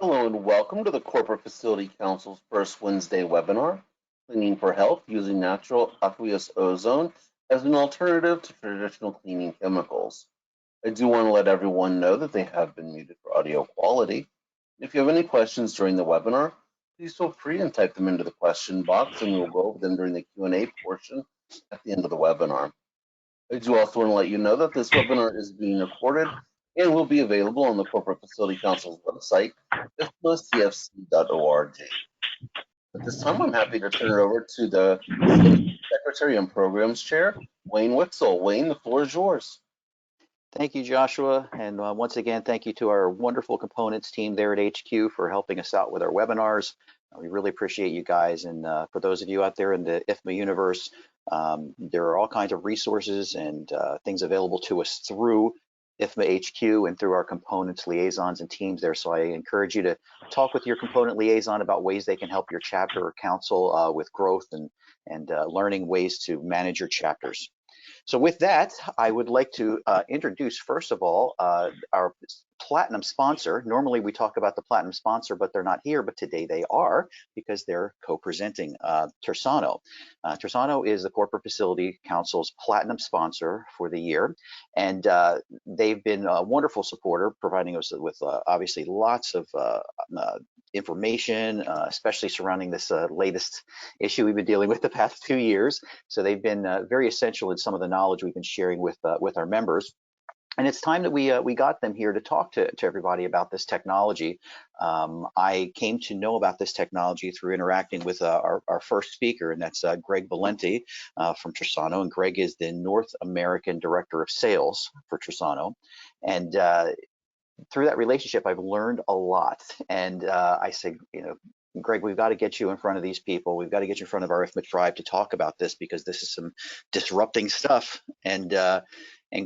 Hello and welcome to the Corporate Facility Council's first Wednesday webinar, Cleaning for Health Using Natural Aqueous Ozone as an Alternative to Traditional Cleaning Chemicals. I do want to let everyone know that they have been muted for audio quality. If you have any questions during the webinar, please feel free and type them into the question box and we will go over them during the Q&A portion at the end of the webinar. I do also want to let you know that this webinar is being recorded and will be available on the Corporate Facility Council's website, ifmacfc.org. At this time, I'm happy to turn it over to the Secretary and Programs Chair, Wayne Witzel. Wayne, the floor is yours. Thank you, Joshua. And once again, thank you to our wonderful components team there at HQ for helping us out with our webinars. We really appreciate you guys. And for those of you out there in the IFMA universe, there are all kinds of resources and things available to us through IFMA HQ and through our components, liaisons, and teams there. So I encourage you to talk with your component liaison about ways they can help your chapter or council with growth and learning ways to manage your chapters. So with that, I would like to introduce, first of all, our platinum sponsor. Normally we talk about the platinum sponsor, but they're not here, but today they are because they're co-presenting Tersano. Tersano is the Corporate Facility Council's platinum sponsor for the year, and they've been a wonderful supporter, providing us with obviously lots of information, especially surrounding this latest issue we've been dealing with the past 2 years. So they've been very essential in some of the knowledge we've been sharing with our members. And it's time that we got them here to talk to everybody about this technology. I came to know about this technology through interacting with our first speaker, and that's Greg Valenti from Tersano. And Greg is the North American Director of Sales for Tersano. And through that relationship, I've learned a lot. And I said, Greg, we've got to get you in front of these people. We've got to get you in front of our IFMA tribe to talk about this because this is some disrupting stuff. And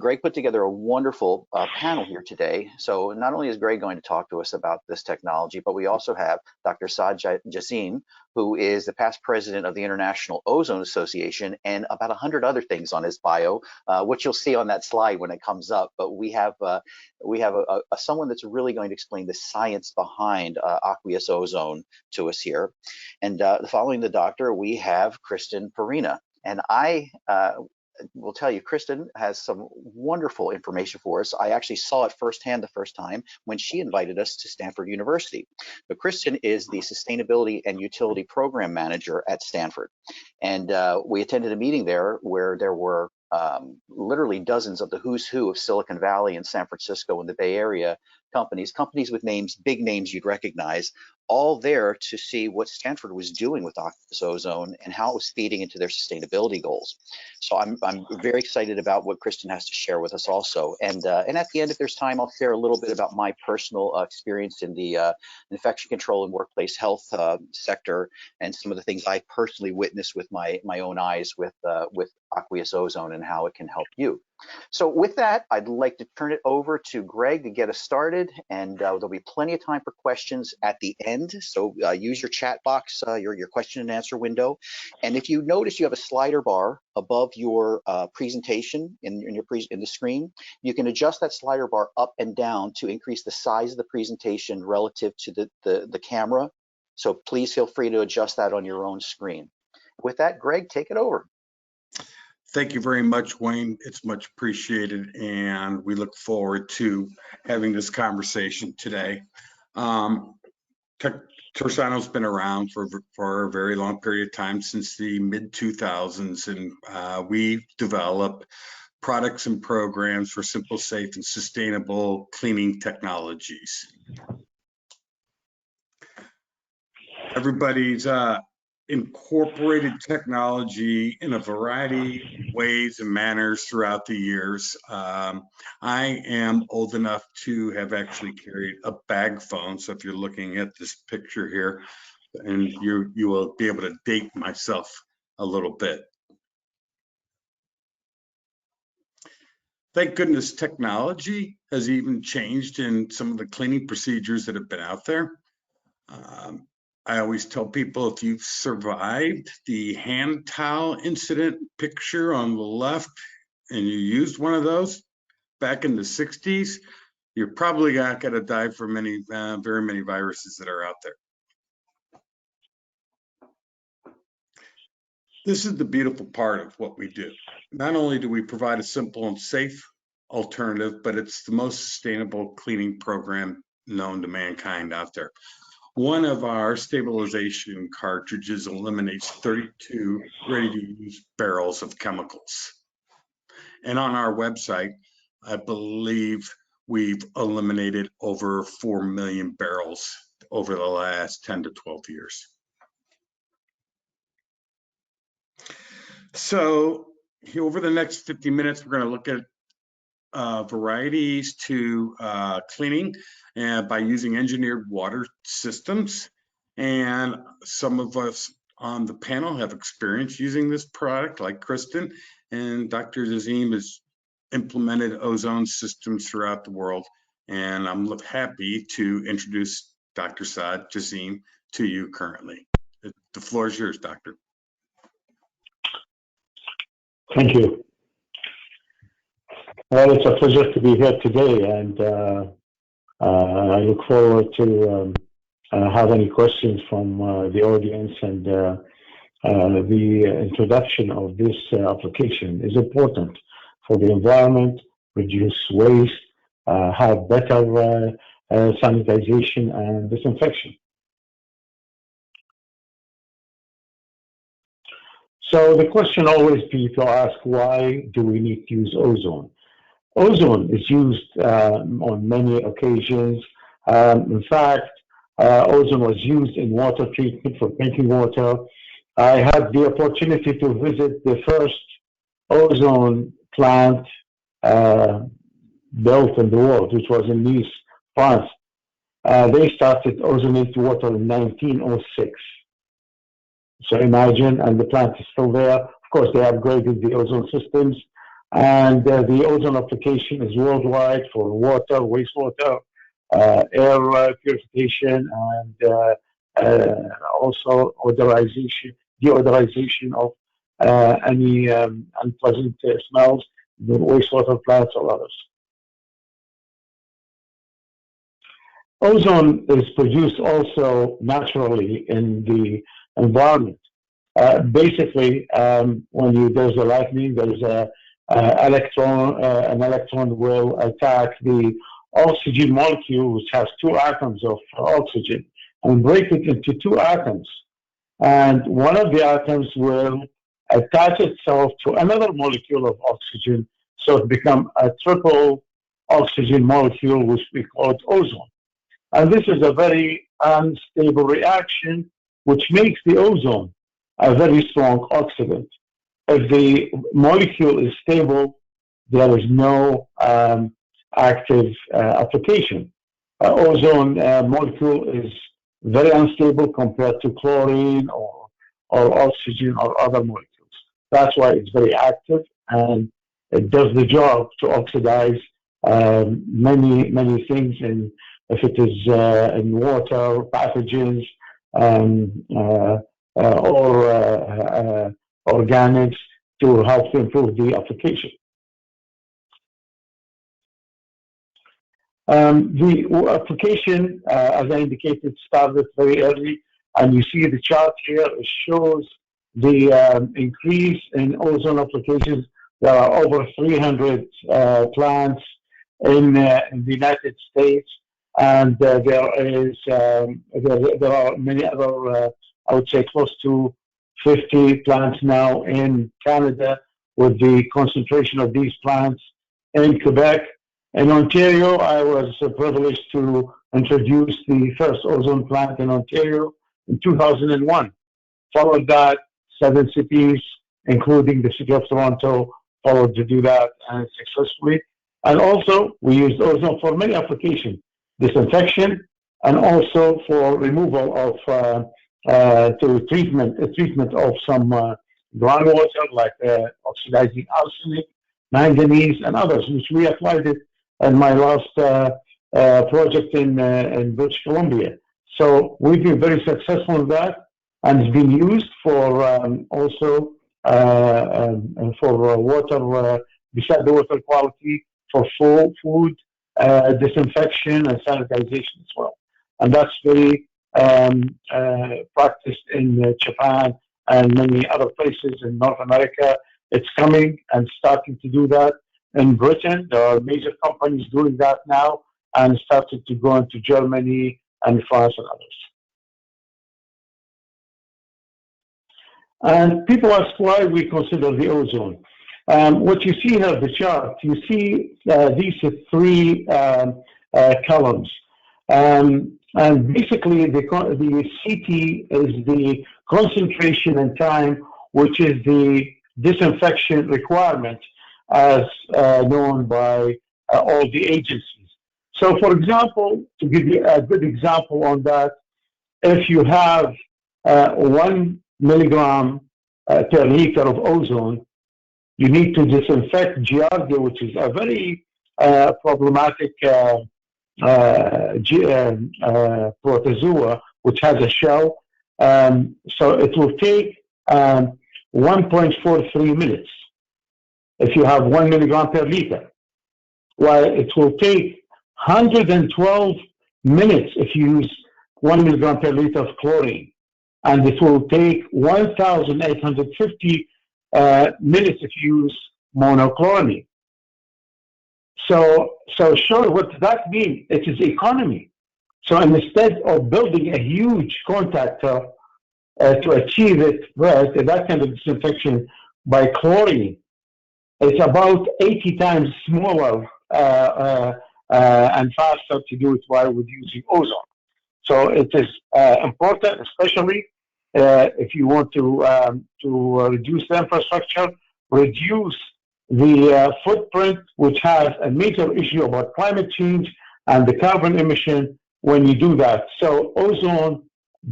Greg put together a wonderful panel here today. So not only is Greg going to talk to us about this technology, but we also have Dr. Jasim, who is the past president of the International Ozone Association, and about 100 other things on his bio, which you'll see on that slide when it comes up. But we have someone that's really going to explain the science behind aqueous ozone to us here. And following the doctor, we have Kristen Farina. And I will tell you, Kristen has some wonderful information for us. I actually saw it firsthand the first time when she invited us to Stanford University. But Kristen is the Sustainability and Utility Program Manager at Stanford. And we attended a meeting there where there were literally dozens of the who's who of Silicon Valley and San Francisco and the Bay Area companies with names, big names you'd recognize, all there to see what Stanford was doing with aqueous ozone and how it was feeding into their sustainability goals. So I'm very excited about what Kristen has to share with us also. And at the end, if there's time, I'll share a little bit about my personal experience in the infection control and workplace health sector and some of the things I personally witnessed with my own eyes with aqueous ozone and how it can help you. So with that, I'd like to turn it over to Greg to get us started, and there'll be plenty of time for questions at the end. So use your chat box, your question and answer window. And if you notice, you have a slider bar above your presentation in the screen. You can adjust that slider bar up and down to increase the size of the presentation relative to the camera. So please feel free to adjust that on your own screen. With that, Greg, take it over. Thank you very much, Wayne. It's much appreciated, and we look forward to having this conversation today. Tersano's been around for a very long period of time, since the mid-2000s, and we've developed products and programs for simple, safe, and sustainable cleaning technologies. Everybody's incorporated technology in a variety of ways and manners throughout the years. I am old enough to have actually carried a bag phone. So if you're looking at this picture here, and you will be able to date myself a little bit. Thank goodness technology has even changed in some of the cleaning procedures that have been out there. I always tell people, if you've survived the hand towel incident picture on the left and you used one of those back in the 60s, you're probably not going to die from very many viruses that are out there. This is the beautiful part of what we do. Not only do we provide a simple and safe alternative, but it's the most sustainable cleaning program known to mankind out there. One of our stabilization cartridges eliminates 32 ready-to-use barrels of chemicals. And on our website, I believe we've eliminated over 4 million barrels over the last 10 to 12 years. So over the next 50 minutes, we're going to look at varieties to cleaning by using engineered water systems. And some of us on the panel have experience using this product, like Kristen, and Dr. Jasim has implemented ozone systems throughout the world. And I'm happy to introduce Dr. Jasim to you currently. The floor is yours, Doctor. Thank you. Well, it's a pleasure to be here today, and I look forward to have any questions from the audience. And the introduction of this application is important for the environment, reduce waste, have better sanitization and disinfection. So the question always people ask, why do we need to use ozone? Ozone is used on many occasions. In fact, ozone was used in water treatment for drinking water. I had the opportunity to visit the first ozone plant built in the world, which was in Nice, France. They started ozonated water in 1906. So imagine, and the plant is still there. Of course, they upgraded the ozone systems, and the ozone application is worldwide for water, wastewater, air purification, and also deodorization of any unpleasant smells, the wastewater plants or others. Ozone is produced also naturally in the environment. Basically, when there's a lightning, there's an electron will attack the oxygen molecule, which has two atoms of oxygen, and break it into two atoms. And one of the atoms will attach itself to another molecule of oxygen, so it becomes a triple oxygen molecule, which we call it ozone. And this is a very unstable reaction, which makes the ozone a very strong oxidant. If the molecule is stable, there is no active application. Ozone molecule is very unstable compared to chlorine or oxygen or other molecules. That's why it's very active, and it does the job to oxidize many things. And if it is in water, pathogens, or organics, to help to improve the application. The application, as I indicated, started very early, and you see the chart here. It shows the increase in ozone applications. There are over 300 plants in the United States, and there are many other, I would say close to 50 plants now in Canada, with the concentration of these plants in Quebec. In Ontario, I was privileged to introduce the first ozone plant in Ontario in 2001. Followed that, 7 cities, including the city of Toronto, followed to do that and successfully. And also, we used ozone for many applications, disinfection, and also for removal of treatment of some groundwater, like oxidizing arsenic, manganese, and others, which we applied it in my last project in British Columbia. So we've been very successful in that, and it's been used for also for water, beside the water quality, for food, disinfection and sanitization as well. And that's very practiced in Japan and many other places in North America. It's coming and starting to do that. In Britain, there are major companies doing that now and started to go into Germany and France and others. And people ask why we consider the ozone. What you see here, the chart, you see these three columns. And basically, the CT is the concentration and time, which is the disinfection requirement as known by all the agencies. So, for example, to give you a good example on that, if you have 1 milligram per liter of ozone, you need to disinfect Giardia, which is a very problematic protozoa, which has a shell. So it will take 1.43 minutes if you have 1 milligram per liter, while it will take 112 minutes if you use 1 milligram per liter of chlorine, and it will take 1,850 minutes if you use monochlorine. So sure, what does that mean? It is economy. So instead of building a huge contactor to achieve it, right, that kind of disinfection by chlorine, it's about 80 times smaller and faster to do it while with using ozone. So it is important, especially if you want to reduce the infrastructure, reduce the footprint, which has a major issue about climate change and the carbon emission when you do that. So ozone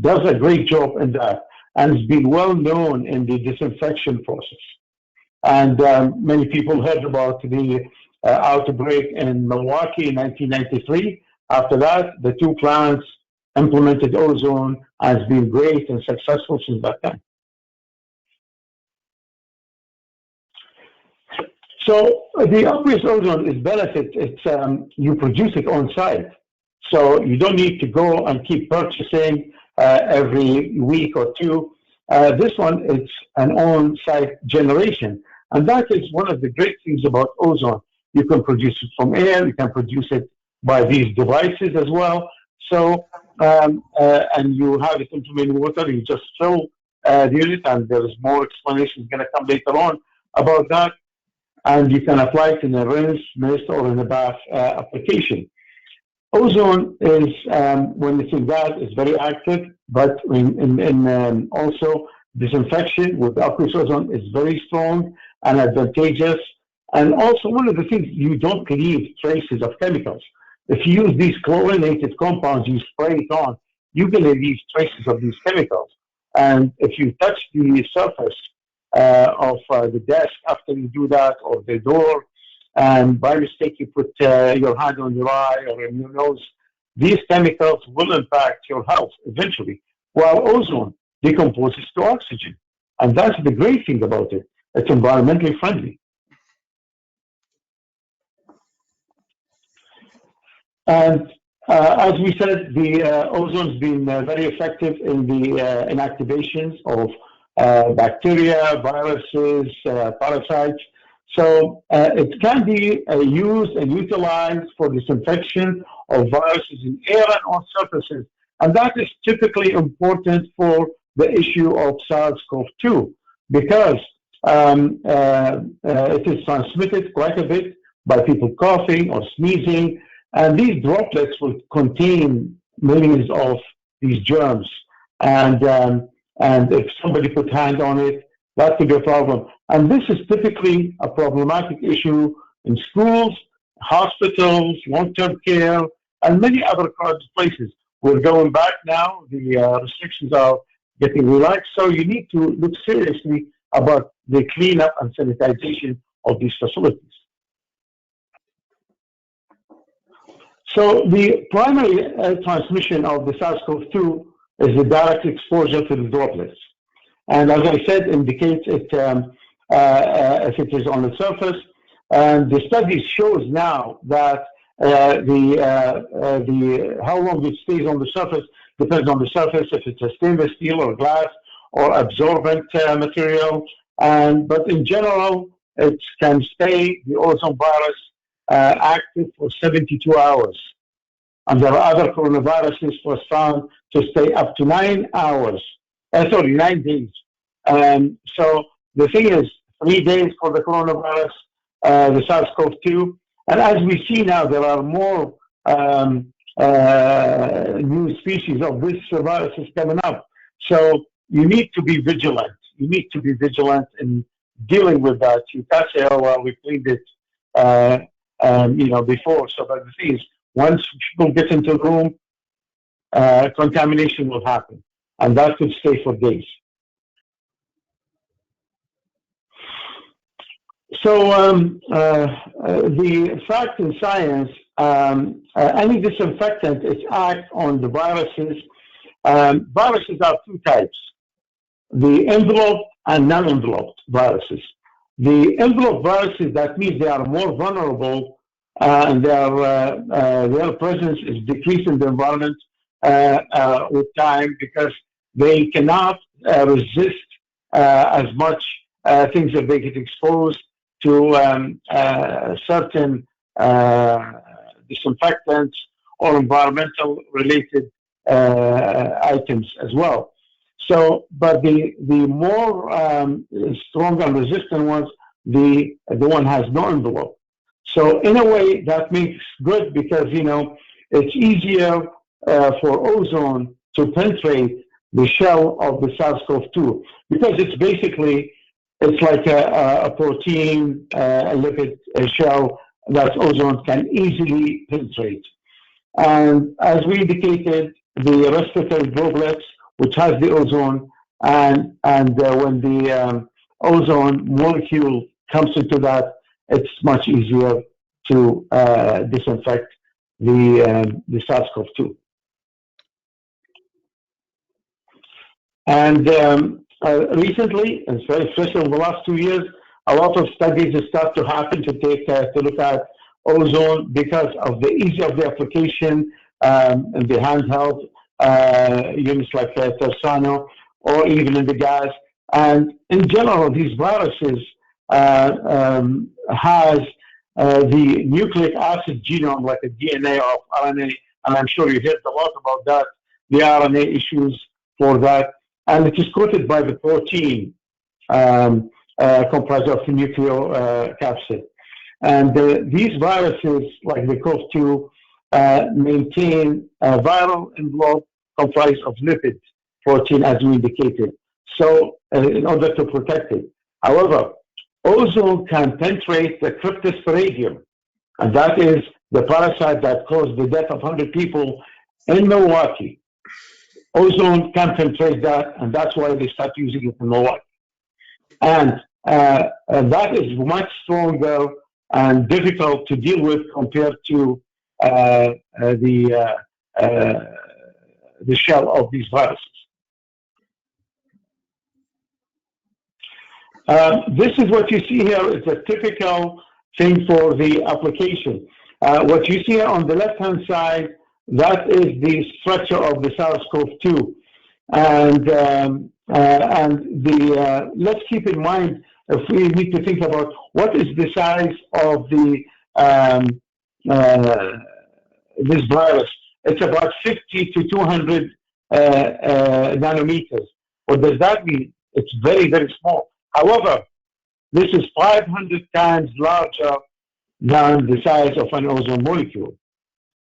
does a great job in that, and it's been well known in the disinfection process. And many people heard about the outbreak in Milwaukee in 1993. After that, the two plants implemented ozone, and it's been great and successful since that time. So the aqueous ozone is benefit. It's you produce it on site, so you don't need to go and keep purchasing every week or two. This one, it's an on-site generation, and that is one of the great things about ozone. You can produce it from air. You can produce it by these devices as well. So and you have it implemented water. You just fill the unit, and there is more explanation going to come later on about that. And you can apply it in a rinse, mist, or in a bath application. Ozone is, when it's in that, is very active, but in also disinfection with aqueous ozone is very strong and advantageous. And also one of the things, you don't leave traces of chemicals. If you use these chlorinated compounds, you spray it on, you're going to leave traces of these chemicals. And if you touch the surface of the desk after you do that, or the door, and by mistake you put your hand on your eye or in your nose, these chemicals will impact your health eventually, while ozone decomposes to oxygen. And that's the great thing about it. It's environmentally friendly. And as we said, the ozone's been very effective in the inactivations of bacteria, viruses, parasites. So it can be used and utilized for disinfection of viruses in air and on surfaces. And that is typically important for the issue of SARS-CoV-2 because it is transmitted quite a bit by people coughing or sneezing. And these droplets will contain millions of these germs. And if somebody put hand on it, that could be a problem. And this is typically a problematic issue in schools, hospitals, long-term care, and many other places. We're going back now. The restrictions are getting relaxed. So you need to look seriously about the cleanup and sanitization of these facilities. So the primary transmission of the SARS-CoV-2 is the direct exposure to the droplets. And as I said, indicates it if it is on the surface. And the study shows now that how long it stays on the surface depends on the surface, if it's a stainless steel or glass or absorbent material. But in general, it can stay, the ozone virus, active for 72 hours. And there are other coronaviruses was found to stay up to 9 hours. 9 days. So the thing is, 3 days for the coronavirus, the SARS-CoV-2. And as we see now, there are more new species of this virus is coming up. So you need to be vigilant. You need to be vigilant in dealing with that. You can't say, oh, well, we cleaned it, before. So but the thing is, once people get into the room, contamination will happen. And that could stay for days. So the fact in science, any disinfectant is act on the viruses. Viruses are two types: the enveloped and non-enveloped viruses. The enveloped viruses, that means they are more vulnerable and their presence is decreased in the environment with time because they cannot resist as much things that they get exposed to certain disinfectants or environmental related items as well. So, but the more strong and resistant ones, the one has no envelope. So in a way that makes good because it's easier for ozone to penetrate the shell of the SARS-CoV-2 because it's like a protein, a lipid shell that ozone can easily penetrate. And as we indicated, the respiratory droplets, which has the ozone, and when the ozone molecule comes into that, it's much easier to disinfect the SARS-CoV-2. And recently, especially in the last 2 years, a lot of studies start to happen to look at ozone because of the ease of the application and the handheld units like Tersano or even in the gas. And in general, these viruses has the nucleic acid genome like a DNA or RNA, and I'm sure you heard a lot about that, the RNA issues for that. And it is coated by the protein comprised of the nucleocapsid. And these viruses, like the CoV-2, maintain a viral envelope comprised of lipid protein, as we indicated, so in order to protect it. However, ozone can penetrate the cryptosporidium, and that is the parasite that caused the death of 100 people in Milwaukee. Ozone can penetrate that, and that's why they start using it in Milwaukee. And that is much stronger and difficult to deal with compared to the shell of these viruses. This is what you see here. It's a typical thing for the application. What you see on the left-hand side, that is the structure of the SARS-CoV-2. And let's keep in mind, if we need to think about what is the size of this virus. It's about 50 to 200 nanometers. What does that mean? It's very, very small. However, this is 500 times larger than the size of an ozone molecule.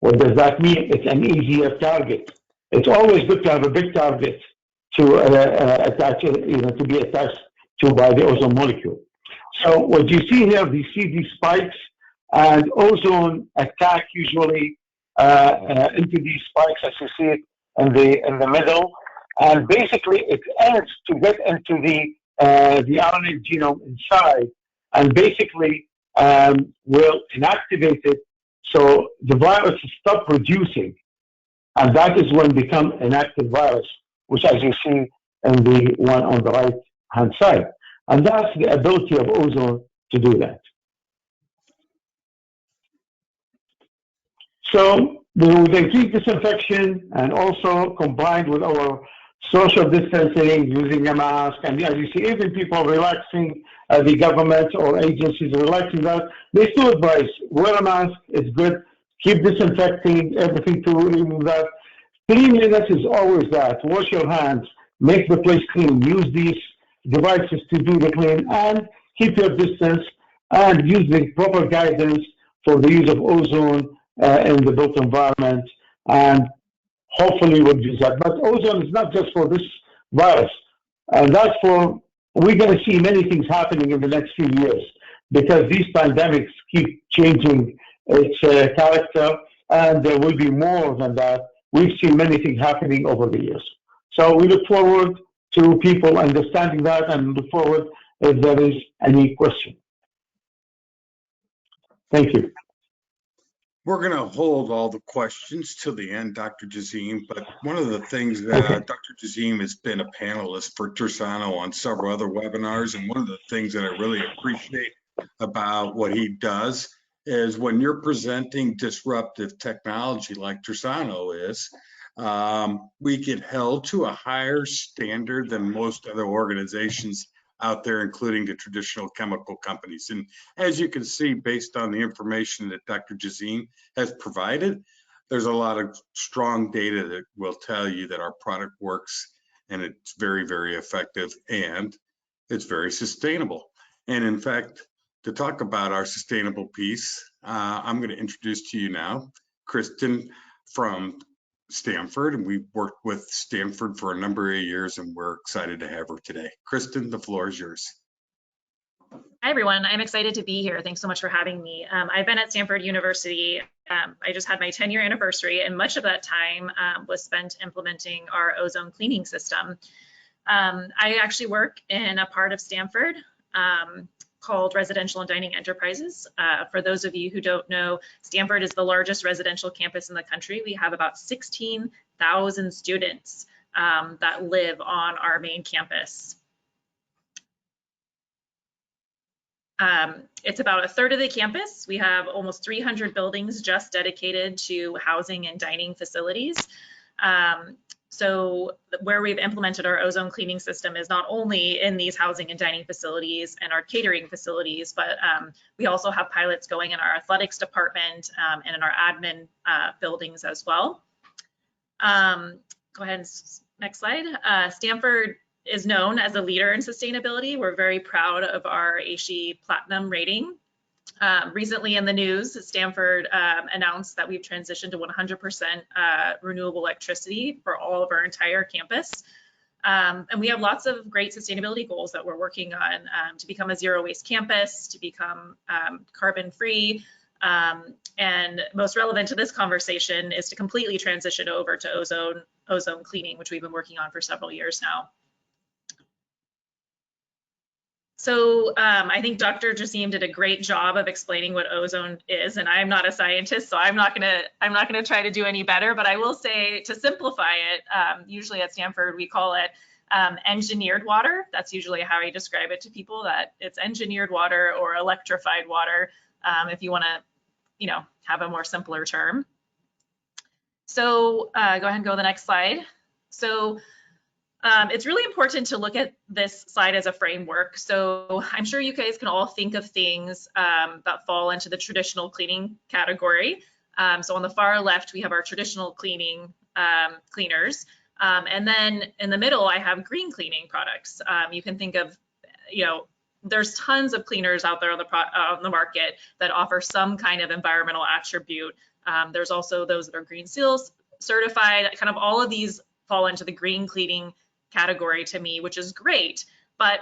What does that mean? It's an easier target. It's always good to have a big target to attach, to be attached to by the ozone molecule. So what you see here, you see these spikes, and ozone attack usually into these spikes, as you see it in the middle, and basically it aims to get into the RNA genome inside, and basically will inactivate it, so the virus stop producing, and that is when become an active virus, which as you see in the one on the right hand side, and that's the ability of ozone to do that. So with the increased disinfection and also combined with our social distancing, using a mask, and as you see, even people relaxing, the government or agencies relaxing that, they still advise wear a mask. It's good. Keep disinfecting everything to remove that. Cleanliness is always that. Wash your hands, make the place clean, use these devices to do the clean, and keep your distance, and use the proper guidance for the use of ozone in the built environment, and hopefully we'll use that. But ozone is not just for this virus, and that's for, we're going to see many things happening in the next few years because these pandemics keep changing its character, and there will be more than that. We've seen many things happening over the years. So we look forward to people understanding that and look forward if there is any question. Thank you. We're going to hold all the questions till the end, Dr. Jasim, but one of the things that Dr. Jasim has been a panelist for Tersano on several other webinars, and one of the things that I really appreciate about what he does is when you're presenting disruptive technology like Tersano is, we get held to a higher standard than most other organizations out there, including the traditional chemical companies. And as you can see, based on the information that Dr. Jasim has provided, there's a lot of strong data that will tell you that our product works and it's very, very effective and it's very sustainable. And in fact, to talk about our sustainable piece, I'm going to introduce to you now Kristen from Stanford, and we've worked with Stanford for a number of years, and we're excited to have her today. Kristen, the floor is yours. Hi, everyone. I'm excited to be here. Thanks so much for having me. I've been at Stanford University. I just had my 10-year anniversary, and much of that time was spent implementing our ozone cleaning system. I actually work in a part of Stanford called Residential and Dining Enterprises. For those of you who don't know, Stanford is the largest residential campus in the country. We have about 16,000 students that live on our main campus. It's about a third of the campus. We have almost 300 buildings just dedicated to housing and dining facilities. So where we've implemented our ozone cleaning system is not only in these housing and dining facilities and our catering facilities, but we also have pilots going in our athletics department and in our admin buildings as well. Go ahead, next slide. Stanford is known as a leader in sustainability. We're very proud of our ASHE Platinum rating. Recently in the news, Stanford announced that we've transitioned to 100% renewable electricity for all of our entire campus. And we have lots of great sustainability goals that we're working on to become a zero waste campus, to become carbon free. And most relevant to this conversation is to completely transition over to ozone cleaning, which we've been working on for several years now. So I think Dr. Jasim did a great job of explaining what ozone is, and I'm not a scientist, so I'm not gonna try to do any better. But I will say, to simplify it, usually at Stanford we call it engineered water. That's usually how I describe it to people, that it's engineered water or electrified water, if you want to, have a more simpler term. So go ahead and go to the next slide. So it's really important to look at this slide as a framework. So I'm sure you guys can all think of things that fall into the traditional cleaning category. So on the far left, we have our traditional cleaning cleaners. And then in the middle, I have green cleaning products. You can think of, there's tons of cleaners out there on the market that offer some kind of environmental attribute. There's also those that are Green Seal certified. Kind of all of these fall into the green cleaning category to me, which is great. But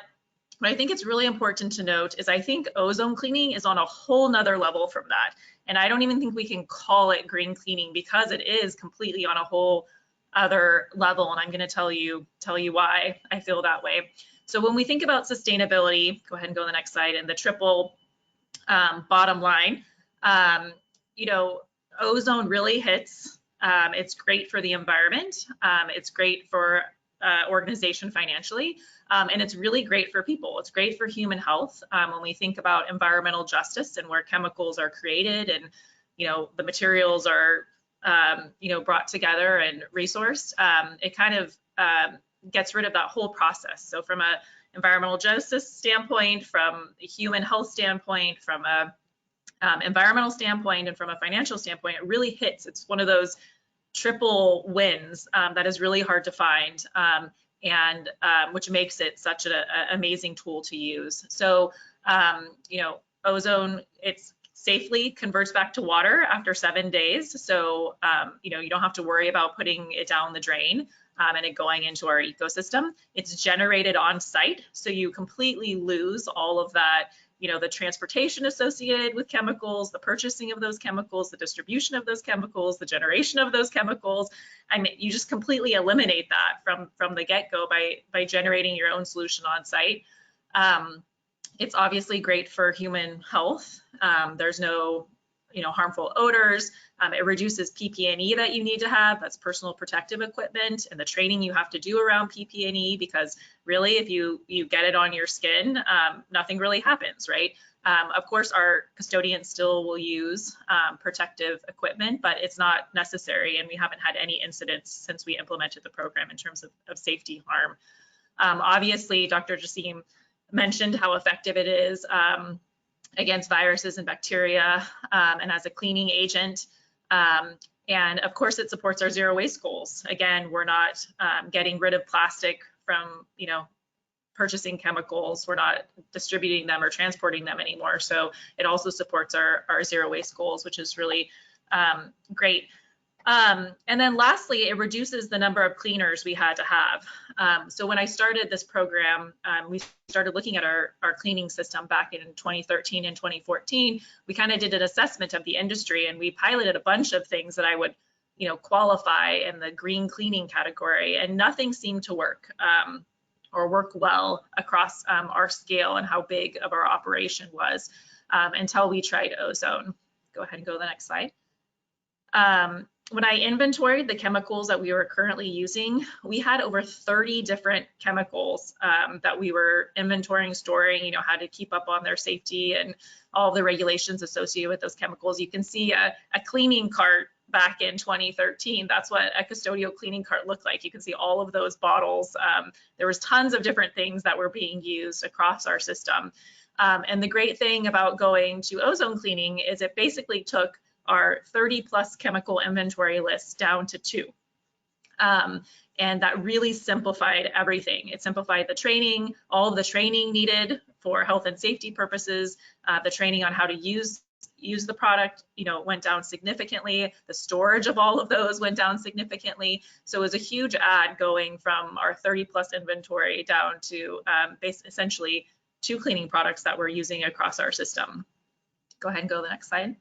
what I think it's really important to note is I think ozone cleaning is on a whole nother level from that. And I don't even think we can call it green cleaning because it is completely on a whole other level. And I'm going to tell you why I feel that way. So when we think about sustainability, go ahead and go to the next slide, and the triple bottom line, ozone really hits. It's great for the environment. It's great for organization financially, and it's really great for people. It's great for human health when we think about environmental justice and where chemicals are created and the materials are, brought together and resourced, it kind of gets rid of that whole process. So from a environmental justice standpoint, from a human health standpoint, from a environmental standpoint, and from a financial standpoint, it really hits. It's one of those triple wins that is really hard to find, and which makes it such an amazing tool to use. So, ozone, it's safely converts back to water after 7 days. So, you don't have to worry about putting it down the drain and it going into our ecosystem. It's generated on site, so you completely lose all of that, the transportation associated with chemicals, the purchasing of those chemicals, the distribution of those chemicals, the generation of those chemicals. I mean, you just completely eliminate that from the get-go by generating your own solution on site. It's obviously great for human health. There's no, harmful odors. It reduces PP&E that you need to have. That's personal protective equipment, and the training you have to do around PP&E, because really, if you get it on your skin, nothing really happens, right? Of course, our custodians still will use protective equipment, but it's not necessary, and we haven't had any incidents since we implemented the program in terms of safety harm. Obviously, Dr. Jasim mentioned how effective it is against viruses and bacteria, and as a cleaning agent. And of course, it supports our zero waste goals. Again, we're not getting rid of plastic from, purchasing chemicals. We're not distributing them or transporting them anymore. So it also supports our zero waste goals, which is really great. And then lastly, it reduces the number of cleaners we had to have. So when I started this program, we started looking at our cleaning system back in 2013 and 2014. We kind of did an assessment of the industry, and we piloted a bunch of things that I would, qualify in the green cleaning category, and nothing seemed to work or work well across our scale and how big of our operation was until we tried ozone. Go ahead and go to the next slide. When I inventoried the chemicals that we were currently using, we had over 30 different chemicals that we were inventorying, storing, how to keep up on their safety and all the regulations associated with those chemicals. You can see a cleaning cart back in 2013. That's what a custodial cleaning cart looked like. You can see all of those bottles. There was tons of different things that were being used across our system. And the great thing about going to ozone cleaning is it basically took our 30+ chemical inventory list down to 2. And that really simplified everything. It simplified the training, all of the training needed for health and safety purposes, the training on how to use the product, went down significantly. The storage of all of those went down significantly. So it was a huge add going from our 30+ inventory down to essentially 2 cleaning products that we're using across our system. Go ahead and go to the next slide.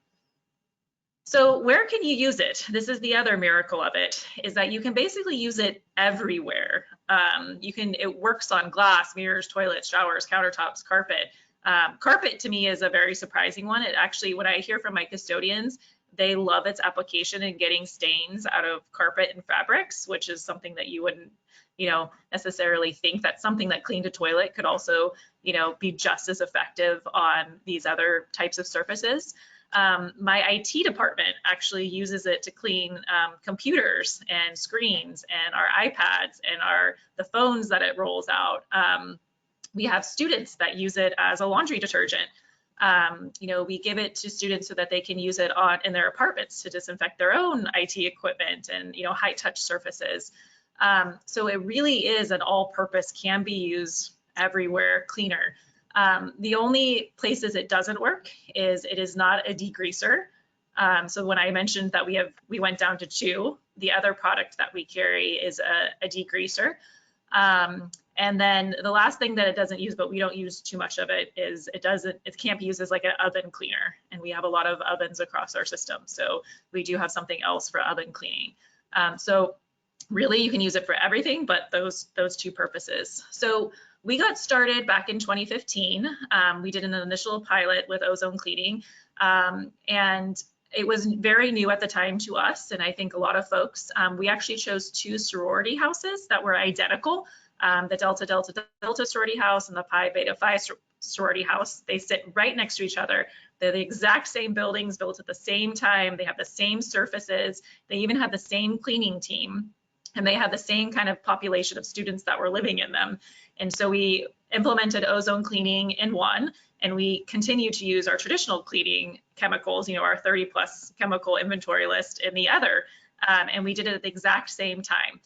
So where can you use it? This is the other miracle of it, is that you can basically use it everywhere. It works on glass, mirrors, toilets, showers, countertops, carpet. Carpet to me is a very surprising one. It actually, when I hear from my custodians, they love its application in getting stains out of carpet and fabrics, which is something that you wouldn't, necessarily think that something that cleaned a toilet could also, be just as effective on these other types of surfaces. My IT department actually uses it to clean computers and screens and our iPads and the phones that it rolls out. We have students that use it as a laundry detergent. We give it to students so that they can use it in their apartments to disinfect their own IT equipment and high touch surfaces. So it really is an all-purpose, can be used everywhere cleaner. The only places it doesn't work is it is not a degreaser. So when I mentioned that we went down to 2, the other product that we carry is a degreaser. And then the last thing that it doesn't use, but we don't use too much of it, is it can't be used as like an oven cleaner. And we have a lot of ovens across our system. So we do have something else for oven cleaning. So really you can use it for everything, but those 2 purposes. So we got started back in 2015. We did an initial pilot with ozone cleaning, and it was very new at the time to us, and I think a lot of folks. We actually chose 2 sorority houses that were identical, the Delta Delta Delta sorority house and the Pi Beta Phi sorority house. They sit right next to each other. They're the exact same buildings built at the same time. They have the same surfaces. They even have the same cleaning team, and they have the same kind of population of students that were living in them. And so we implemented ozone cleaning in one, and we continue to use our traditional cleaning chemicals, our 30 plus chemical inventory list in the other. And we did it at the exact same time.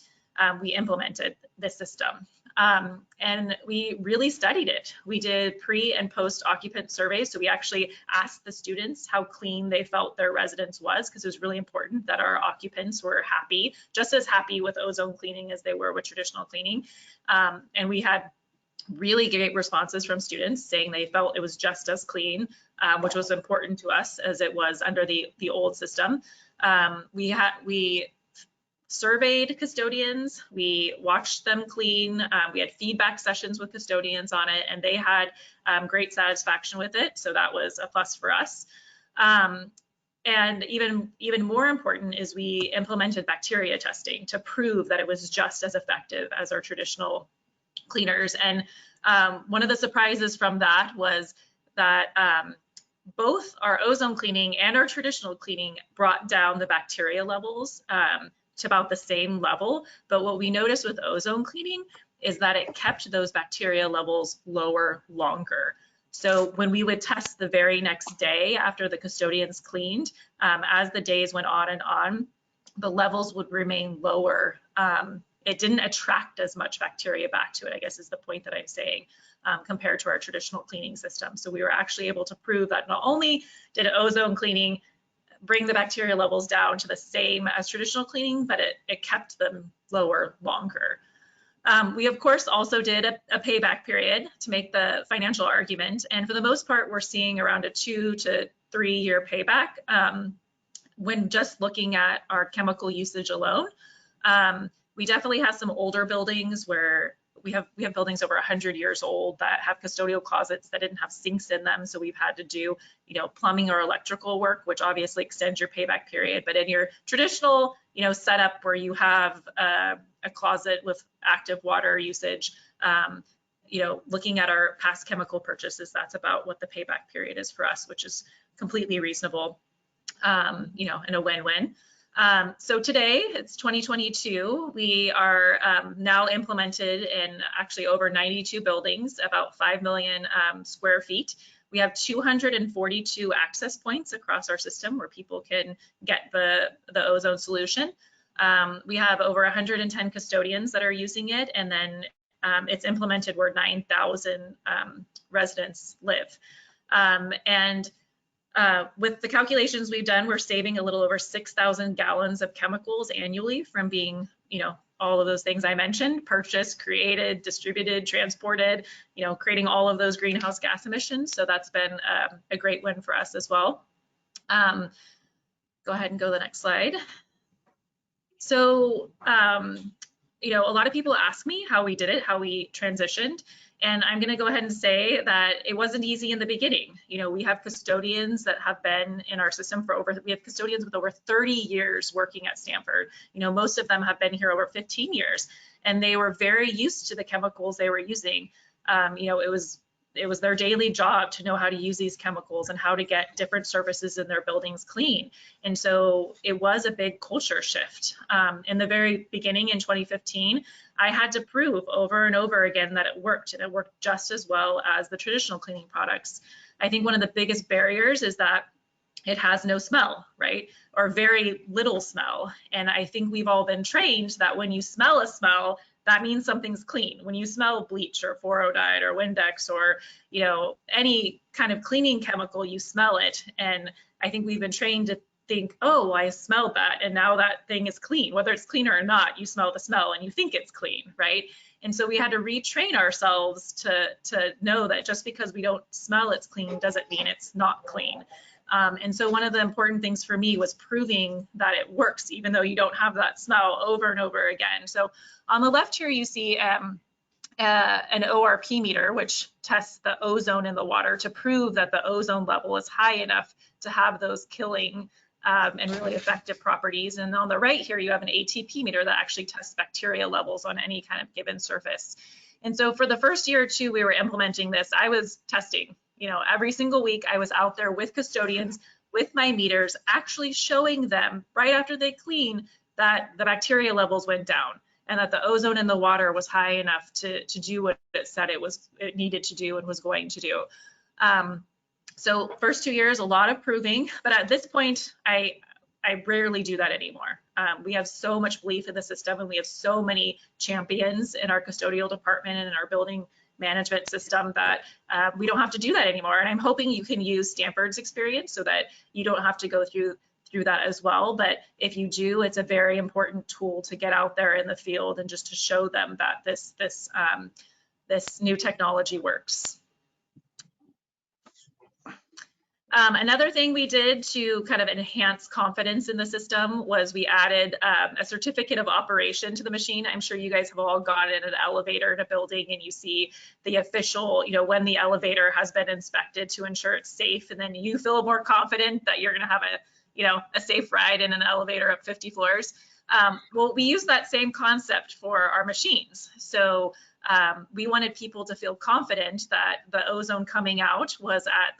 We implemented this system. And we really studied it. We did pre and post occupant surveys. So we actually asked the students how clean they felt their residence was, because it was really important that our occupants were happy, just as happy with ozone cleaning as they were with traditional cleaning. And we had really great responses from students saying they felt it was just as clean, which was important to us as it was under the old system. We surveyed custodians, we watched them clean, we had feedback sessions with custodians on it, and they had great satisfaction with it, so that was a plus for us. And even more important is we implemented bacteria testing to prove that it was just as effective as our traditional cleaners. And one of the surprises from that was that both our ozone cleaning and our traditional cleaning brought down the bacteria levels to about the same level. But what we noticed with ozone cleaning is that it kept those bacteria levels lower longer. So when we would test the very next day after the custodians cleaned, as the days went on, the levels would remain lower. It didn't attract as much bacteria back to it, I guess is the point that I'm saying, compared to our traditional cleaning system. So we were actually able to prove that not only did ozone cleaning bring the bacteria levels down to the same as traditional cleaning, but it kept them lower longer. We of course also did a payback period to make the financial argument, and for the most part we're seeing around a 2 to 3 year payback when just looking at our chemical usage alone. We definitely have some older buildings where we have buildings over 100 years old that have custodial closets that didn't have sinks in them, so we've had to do plumbing or electrical work, which obviously extends your payback period. But in your traditional setup where you have a closet with active water usage, looking at our past chemical purchases, that's about what the payback period is for us, which is completely reasonable, and a win-win. So today, it's 2022, we are now implemented in actually over 92 buildings, about 5 million square feet. We have 242 access points across our system where people can get the ozone solution. We have over 110 custodians that are using it, and then it's implemented where 9,000 residents live. With the calculations we've done, we're saving a little over 6,000 gallons of chemicals annually from being, all of those things I mentioned, purchased, created, distributed, transported, creating all of those greenhouse gas emissions. So that's been a great win for us as well. Go ahead and go to the next slide. So, a lot of people ask me how we did it, how we transitioned. And I'm going to go ahead and say that it wasn't easy in the beginning. We have custodians that have been in our system we have custodians with over 30 years working at Stanford. Most of them have been here over 15 years, and they were very used to the chemicals they were using. It was their daily job to know how to use these chemicals and how to get different surfaces in their buildings clean. And so it was a big culture shift. In the very beginning in 2015, I had to prove over and over again that it worked, and it worked just as well as the traditional cleaning products. I think one of the biggest barriers is that it has no smell, right? Or very little smell. And I think we've all been trained that when you smell a smell, that means something's clean. When you smell bleach or fluoride or Windex or any kind of cleaning chemical, you smell it. And I think we've been trained to think, oh, I smelled that, and now that thing is clean. Whether it's clean or not, you smell the smell and you think it's clean, right? And so we had to retrain ourselves to know that just because we don't smell it's clean doesn't mean it's not clean. And so one of the important things for me was proving that it works, even though you don't have that smell, over and over again. So on the left here, you see an ORP meter, which tests the ozone in the water to prove that the ozone level is high enough to have those killing and really effective properties. And on the right here, you have an ATP meter that actually tests bacteria levels on any kind of given surface. And so for the first year or two we were implementing this, I was testing, every single week I was out there with custodians, with my meters, actually showing them right after they clean that the bacteria levels went down and that the ozone in the water was high enough to do what it said it needed to do and was going to do. So first 2 years, a lot of proving, but at this point, I rarely do that anymore. We have so much belief in the system, and we have so many champions in our custodial department and in our building management system that we don't have to do that anymore. And I'm hoping you can use Stanford's experience so that you don't have to go through that as well. But if you do, it's a very important tool to get out there in the field and just to show them that this new technology works. Another thing we did to kind of enhance confidence in the system was we added a certificate of operation to the machine. I'm sure you guys have all gone in an elevator in a building and you see the official, when the elevator has been inspected to ensure it's safe, and then you feel more confident that you're going to have a safe ride in an elevator up 50 floors. Well, we use that same concept for our machines. So we wanted people to feel confident that the ozone coming out was at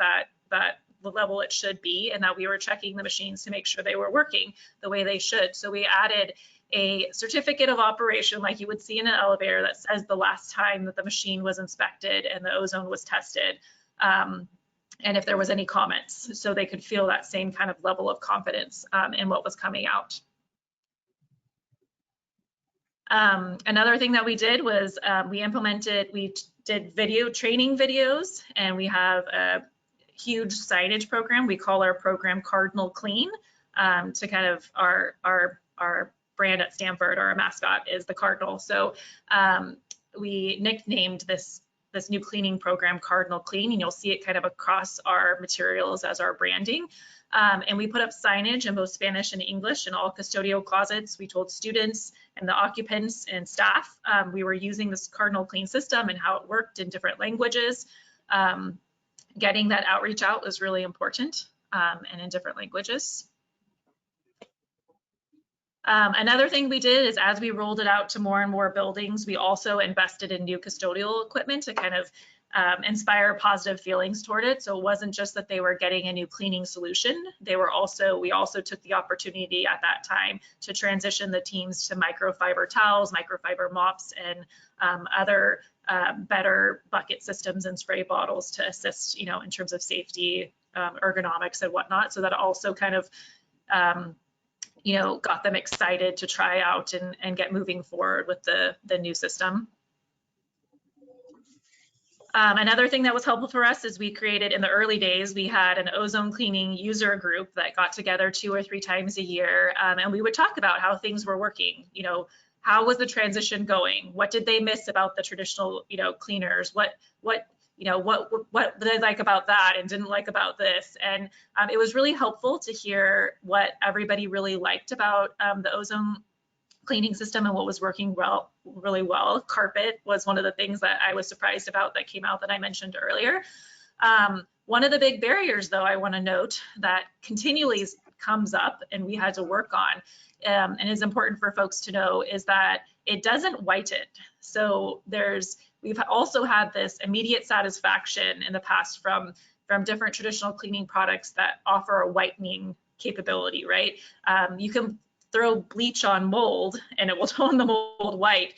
that the level it should be, and that we were checking the machines to make sure they were working the way they should. So we added a certificate of operation like you would see in an elevator that says the last time that the machine was inspected and the ozone was tested, and if there was any comments, so they could feel that same kind of level of confidence in what was coming out. Another thing that we did was we did training videos, and we have a huge signage program. We call our program Cardinal Clean, to kind of our brand at Stanford, or our mascot is the Cardinal. So we nicknamed this new cleaning program Cardinal Clean, and you'll see it kind of across our materials as our branding. And we put up signage in both Spanish and English in all custodial closets. We told students and the occupants and staff we were using this Cardinal Clean system and how it worked in different languages. Getting that outreach out was really important, and in different languages. Another thing we did is, as we rolled it out to more and more buildings, we also invested in new custodial equipment to kind of inspire positive feelings toward it. So it wasn't just that they were getting a new cleaning solution. We also took the opportunity at that time to transition the teams to microfiber towels, microfiber mops, and other better bucket systems and spray bottles to assist, in terms of safety, ergonomics, and whatnot. So that also kind of, got them excited to try out and get moving forward with the new system. Another thing that was helpful for us is we created, in the early days, we had an ozone cleaning user group that got together 2 or 3 times a year, and we would talk about how things were working. How was the transition going? What did they miss about the traditional, cleaners? What did they like about that and didn't like about this? And it was really helpful to hear what everybody really liked about the ozone cleaning system and what was working really well. Carpet was one of the things that I was surprised about that came out that I mentioned earlier. One of the big barriers, though, I want to note that continually comes up and we had to work on, and is important for folks to know, is that it doesn't whiten. So we've also had this immediate satisfaction in the past from different traditional cleaning products that offer a whitening capability, right? You can throw bleach on mold and it will tone the mold white.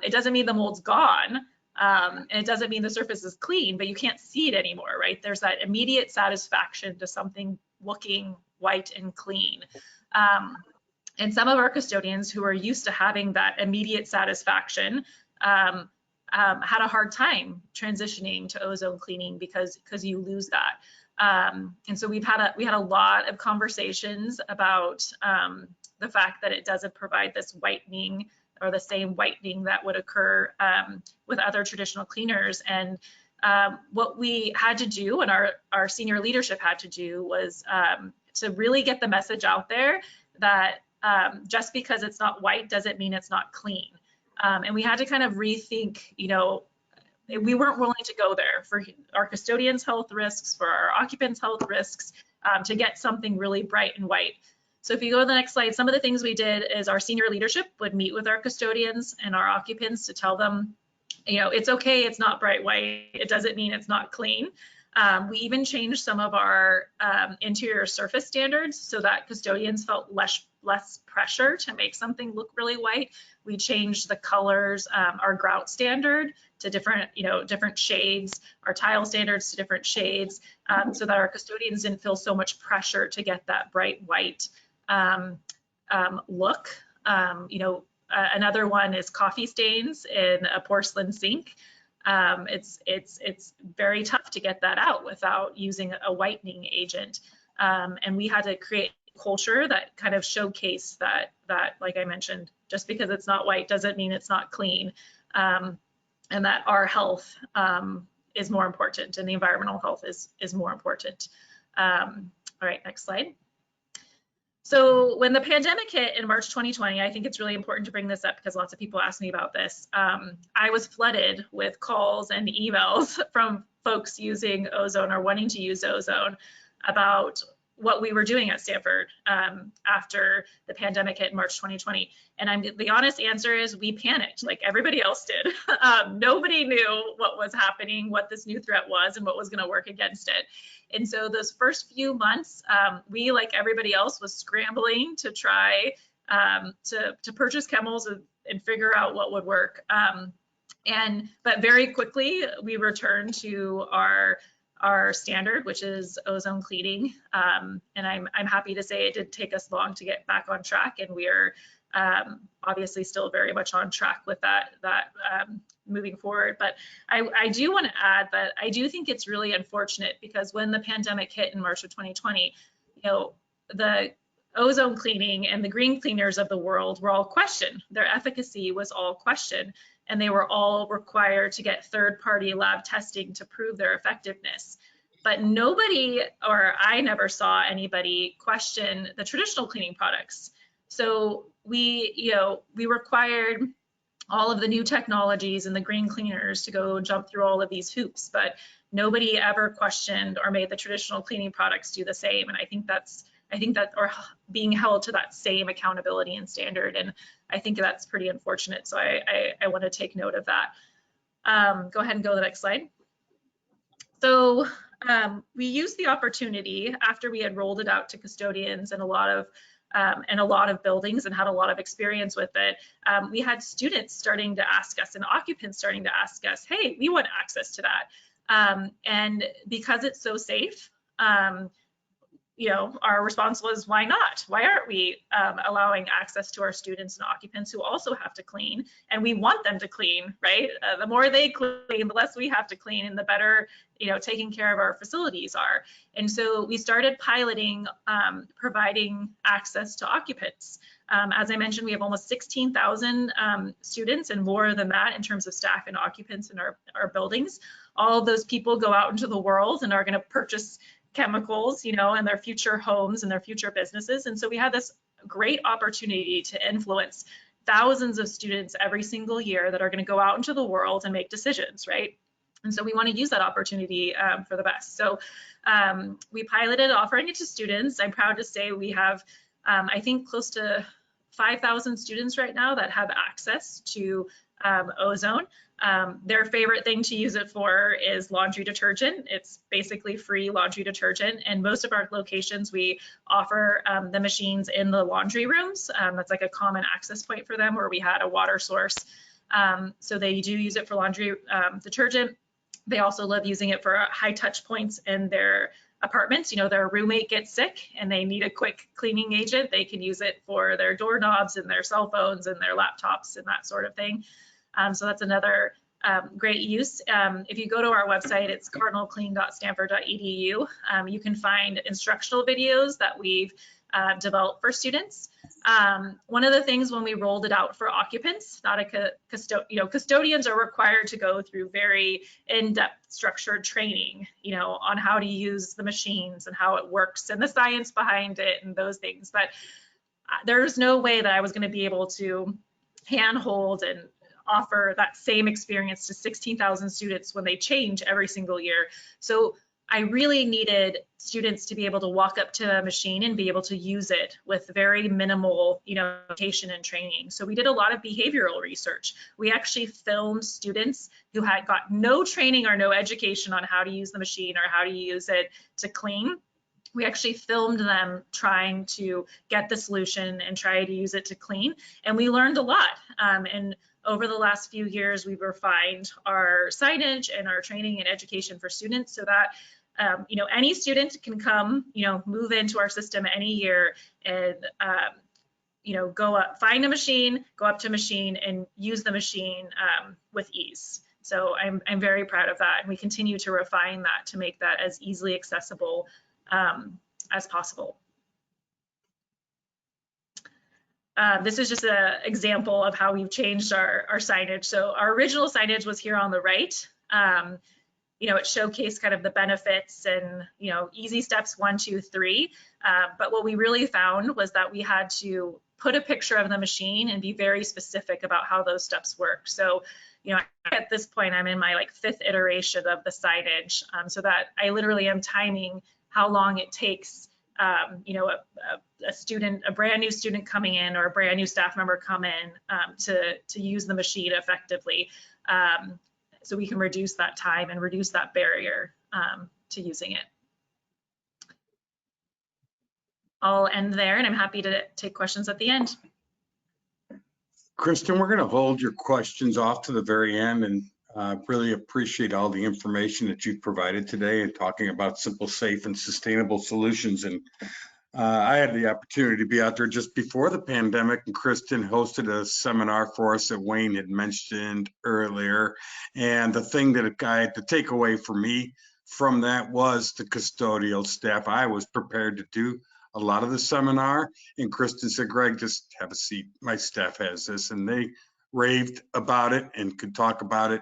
It doesn't mean the mold's gone, and it doesn't mean the surface is clean, but you can't see it anymore, right? There's that immediate satisfaction to something looking white and clean. And some of our custodians who are used to having that immediate satisfaction had a hard time transitioning to ozone cleaning because you lose that. And so we had a lot of conversations about the fact that it doesn't provide this whitening, or the same whitening that would occur with other traditional cleaners. And what we had to do, and our senior leadership had to do, was to really get the message out there that just because it's not white doesn't mean it's not clean. And we had to kind of rethink, we weren't willing to go there for our custodians' health risks, for our occupants' health risks, to get something really bright and white. So if you go to the next slide, some of the things we did is our senior leadership would meet with our custodians and our occupants to tell them it's okay, it's not bright white. It doesn't mean it's not clean. We even changed some of our interior surface standards so that custodians felt less pressure to make something look really white. We changed the colors, our grout standard to different shades, our tile standards to different shades, so that our custodians didn't feel so much pressure to get that bright white look. Another one is coffee stains in a porcelain sink. It's very tough to get that out without using a whitening agent. And we had to create a culture that kind of showcased that, like I mentioned, just because it's not white doesn't mean it's not clean. And that our health is more important and the environmental health is more important. All right, next slide. So when the pandemic hit in March 2020, I think it's really important to bring this up because lots of people ask me about this. I was flooded with calls and emails from folks using Ozone or wanting to use Ozone about what we were doing at Stanford after the pandemic hit in March 2020. And the honest answer is we panicked like everybody else did. Nobody knew what was happening, what this new threat was, and what was going to work against it. And so those first few months, we, like everybody else, was scrambling to try to purchase chemicals and figure out what would work. But very quickly, we returned to our standard, which is ozone cleaning. And I'm happy to say it did take us long to get back on track, and we are obviously still very much on track with that moving forward. But I do want to add that I do think it's really unfortunate because when the pandemic hit in March of 2020, the ozone cleaning and the green cleaners of the world were all questioned. Their efficacy was all questioned, and they were all required to get third-party lab testing to prove their effectiveness. But nobody, or I never saw anybody, question the traditional cleaning products. So we required all of the new technologies and the green cleaners to go jump through all of these hoops, but nobody ever questioned or made the traditional cleaning products do the same. And I think that or being held to that same accountability and standard. And I think that's pretty unfortunate. So I want to take note of that. Go ahead and go to the next slide. So we used the opportunity after we had rolled it out to custodians and a lot of buildings and had a lot of experience with it. We had students starting to ask us and occupants starting to ask us, hey, we want access to that. And because it's so safe, our response was, why not? Why aren't we allowing access to our students and occupants who also have to clean? And we want them to clean, right? The more they clean, the less we have to clean, and the better, taking care of our facilities are. And so we started piloting providing access to occupants. As I mentioned, we have almost 16,000 students and more than that in terms of staff and occupants in our buildings. All of those people go out into the world and are going to purchase chemicals, in their future homes and their future businesses. And so we had this great opportunity to influence thousands of students every single year that are going to go out into the world and make decisions, right? And so we want to use that opportunity for the best. So we piloted offering it to students. I'm proud to say we have, I think, close to 5,000 students right now that have access to Ozone. Their favorite thing to use it for is laundry detergent. It's basically free laundry detergent. And most of our locations, we offer the machines in the laundry rooms. That's like a common access point for them where we had a water source. So they do use it for laundry detergent. They also love using it for high touch points in their apartments. Their roommate gets sick and they need a quick cleaning agent. They can use it for their doorknobs and their cell phones and their laptops and that sort of thing. So that's another great use. If you go to our website, it's cardinalclean.stanford.edu. You can find instructional videos that we've developed for students. One of the things when we rolled it out for occupants, custodians are required to go through very in-depth structured training, on how to use the machines and how it works and the science behind it and those things. But there's no way that I was going to be able to handhold and offer that same experience to 16,000 students when they change every single year. So I really needed students to be able to walk up to a machine and be able to use it with very minimal, education and training. So we did a lot of behavioral research. We actually filmed students who had got no training or no education on how to use the machine or how to use it to clean. We actually filmed them trying to get the solution and try to use it to clean, and we learned a lot. And over the last few years, we've refined our signage and our training and education for students so that any student can come, move into our system any year and go up, find a machine, go up to a machine and use the machine with ease. So I'm very proud of that, and we continue to refine that to make that as easily accessible as possible. This is just an example of how we've changed our signage. So our original signage was here on the right. It showcased kind of the benefits and, easy steps 1, 2, 3. But what we really found was that we had to put a picture of the machine and be very specific about how those steps work. So, at this point, I'm in my 5th iteration of the signage, so that I literally am timing how long it takes, a brand new student coming in or a brand new staff member come in to use the machine effectively. So we can reduce that time and reduce that barrier to using it. I'll end there, and I'm happy to take questions at the end. Kristen, we're going to hold your questions off to the very end, and really appreciate all the information that you've provided today and talking about simple, safe, and sustainable solutions. And I had the opportunity to be out there just before the pandemic, and Kristen hosted a seminar for us that Wayne had mentioned earlier. And the takeaway for me from that was the custodial staff. I was prepared to do a lot of the seminar, and Kristen said, Greg, just have a seat. My staff has this. And they raved about it and could talk about it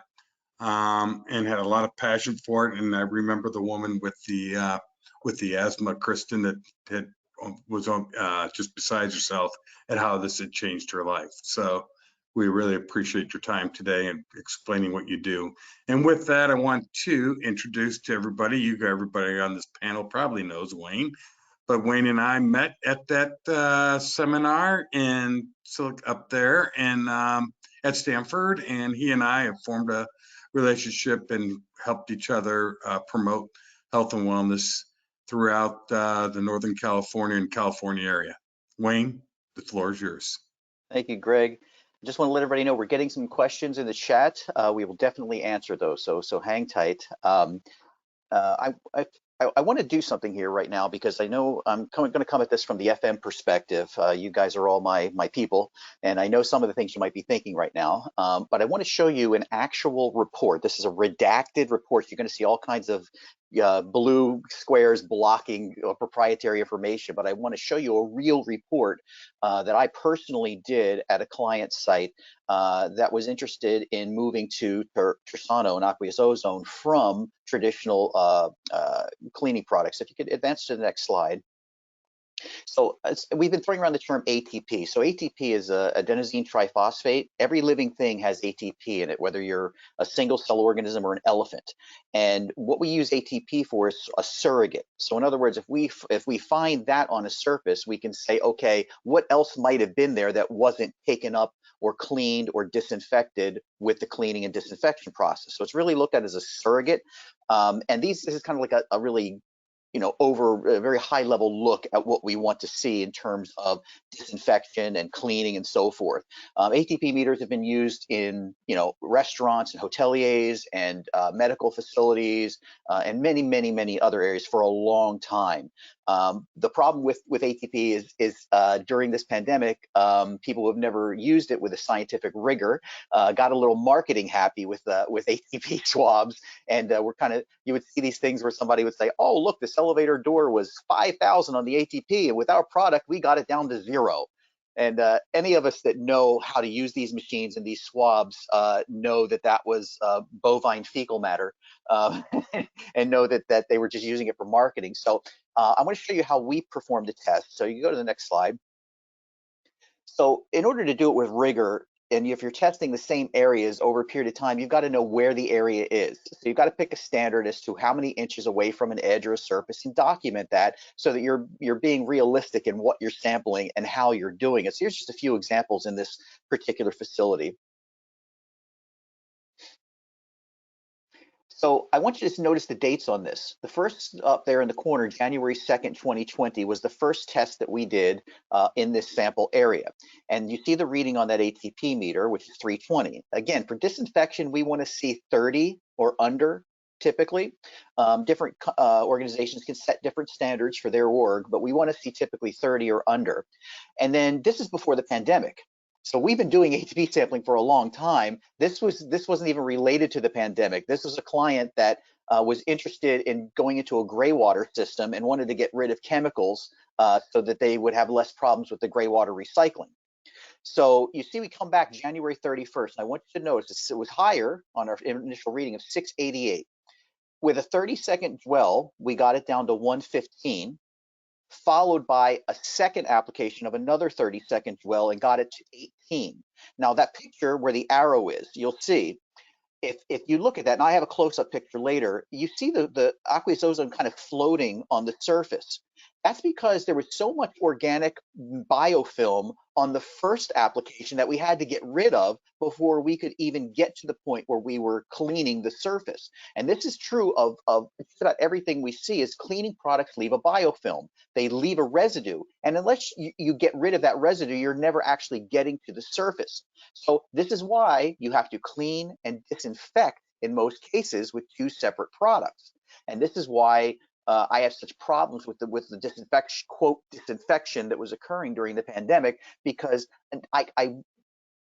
and had a lot of passion for it. And I remember the woman with the asthma, Kristen, that was just beside herself at how this had changed her life. So we really appreciate your time today and explaining what you do. And with that, I want to introduce to everybody, everybody on this panel probably knows Wayne, but Wayne and I met at that seminar up there and at Stanford, and he and I have formed a relationship and helped each other promote health and wellness throughout the Northern California and California area. Wayne, the floor is yours. Thank you, Greg. I just want to let everybody know we're getting some questions in the chat. We will definitely answer those, so hang tight. I want to do something here right now because I know I'm going to come at this from the FM perspective. You guys are all my people, and I know some of the things you might be thinking right now, but I want to show you an actual report. This is a redacted report. You're going to see all kinds of blue squares blocking proprietary information, but I want to show you a real report that I personally did at a client site that was interested in moving to Tersano and Aqueous Ozone from traditional cleaning products. If you could advance to the next slide. So we've been throwing around the term ATP. So ATP is adenosine triphosphate. Every living thing has ATP in it, whether you're a single cell organism or an elephant. And what we use ATP for is a surrogate. So in other words, if we find that on a surface, we can say, okay, what else might have been there that wasn't taken up or cleaned or disinfected with the cleaning and disinfection process. So it's really looked at as a surrogate. And this is kind of like a really over a very high level look at what we want to see in terms of disinfection and cleaning and so forth. ATP meters have been used in, restaurants and hoteliers and medical facilities and many other areas for a long time. The problem with ATP is during this pandemic, people who have never used it with a scientific rigor got a little marketing happy with ATP swabs, and you would see these things where somebody would say, "Oh, look, this elevator door was 5,000 on the ATP, and with our product, we got it down to 0." And any of us that know how to use these machines and these swabs know that was bovine fecal matter, and know that they were just using it for marketing. So I want to show you how we performed the test. So you go to the next slide. So in order to do it with rigor, and if you're testing the same areas over a period of time, you've got to know where the area is. So you've got to pick a standard as to how many inches away from an edge or a surface and document that so that you're being realistic in what you're sampling and how you're doing it. So here's just a few examples in this particular facility. So I want you to just notice the dates on this. The first up there in the corner, January 2nd, 2020, was the first test that we did in this sample area. And you see the reading on that ATP meter, which is 320. Again, for disinfection, we want to see 30 or under typically. Different organizations can set different standards for their org, but we want to see typically 30 or under. And then this is before the pandemic. So we've been doing ATP sampling for a long time. This wasn't even related to the pandemic. This was a client that was interested in going into a gray water system and wanted to get rid of chemicals so that they would have less problems with the gray water recycling. So you see we come back January 31st, and I want you to notice it was higher on our initial reading of 688. With a 30-second dwell, we got it down to 115. Followed by a second application of another 30-second dwell and got it to 18. Now that picture where the arrow is, you'll see, if you look at that, and I have a close-up picture later, you see the aqueous ozone kind of floating on the surface. That's because there was so much organic biofilm on the first application that we had to get rid of before we could even get to the point where we were cleaning the surface. And this is true of just about everything we see is cleaning products leave a biofilm. They leave a residue. And unless you get rid of that residue, you're never actually getting to the surface. So this is why you have to clean and disinfect in most cases with two separate products. And this is why I have such problems with the disinfection, quote, disinfection that was occurring during the pandemic, because I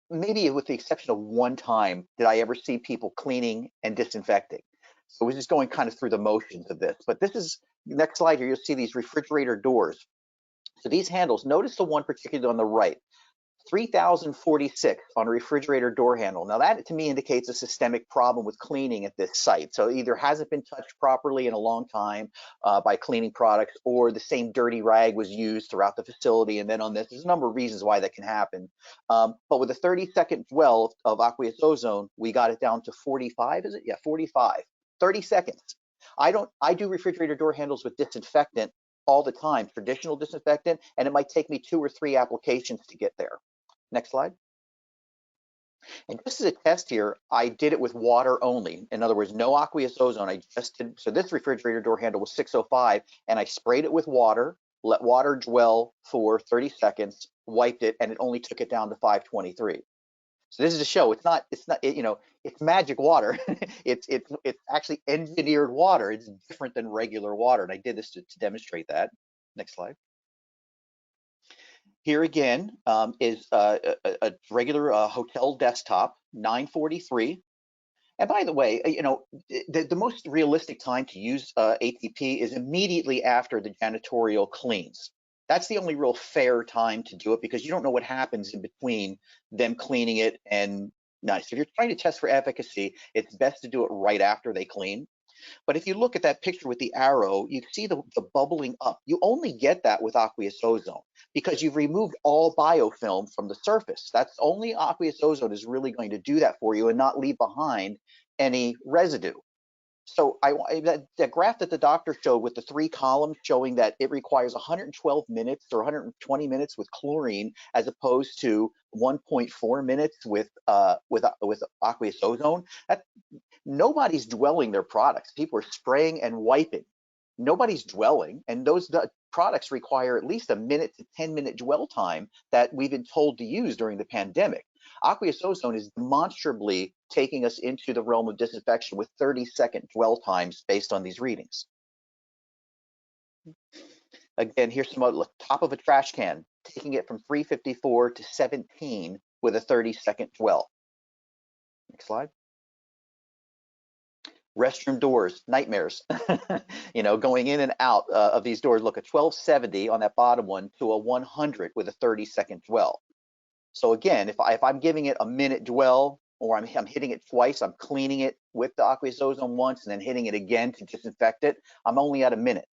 maybe with the exception of one time did I ever see people cleaning and disinfecting. So we're just going kind of through the motions of this. But this is, next slide here, you'll see these refrigerator doors. So these handles, notice the one particularly on the right, 3046 on a refrigerator door handle. Now that to me indicates a systemic problem with cleaning at this site. So either hasn't been touched properly in a long time by cleaning products, or the same dirty rag was used throughout the facility. And then on this, there's a number of reasons why that can happen. But with a 30-second dwell of aqueous ozone, we got it down to 45, is it? Yeah, 45, 30 seconds. I do refrigerator door handles with disinfectant all the time, traditional disinfectant, and it might take me 2 or 3 applications to get there. Next slide. And just as a test here, I did it with water only. In other words, no aqueous ozone. I just did, so this refrigerator door handle was 605, and I sprayed it with water, let water dwell for 30 seconds, wiped it, and it only took it down to 523. So this is a show. It's not, you know, it's magic water. it's actually engineered water. It's different than regular water, and I did this to demonstrate that. Next slide. Here again is a regular hotel desktop, 943. And by the way, you know, the most realistic time to use ATP is immediately after the janitorial cleans. That's the only real fair time to do it, because you don't know what happens in between them cleaning it and nice. If you're trying to test for efficacy, it's best to do it right after they clean. But if you look at that picture with the arrow, you see the bubbling up. You only get that with aqueous ozone because you've removed all biofilm from the surface. That's only aqueous ozone is really going to do that for you and not leave behind any residue. So that graph that the doctor showed with the 3 columns showing that it requires 112 minutes or 120 minutes with chlorine as opposed to 1.4 minutes with aqueous ozone, nobody's dwelling their products. People are spraying and wiping. Nobody's dwelling, and those products require at least a minute to 10-minute dwell time that we've been told to use during the pandemic. Aqueous ozone is demonstrably taking us into the realm of disinfection with 30-second dwell times based on these readings. Again, here's some other, top of a trash can, taking it from 354 to 17 with a 30-second dwell. Next slide. Restroom doors, nightmares. You know, going in and out of these doors. Look, a 1270 on that bottom one to a 100 with a 30-second dwell. So again, if I'm giving it a minute dwell, or I'm hitting it twice, I'm cleaning it with the aqueous ozone once and then hitting it again to disinfect it, I'm only at a minute.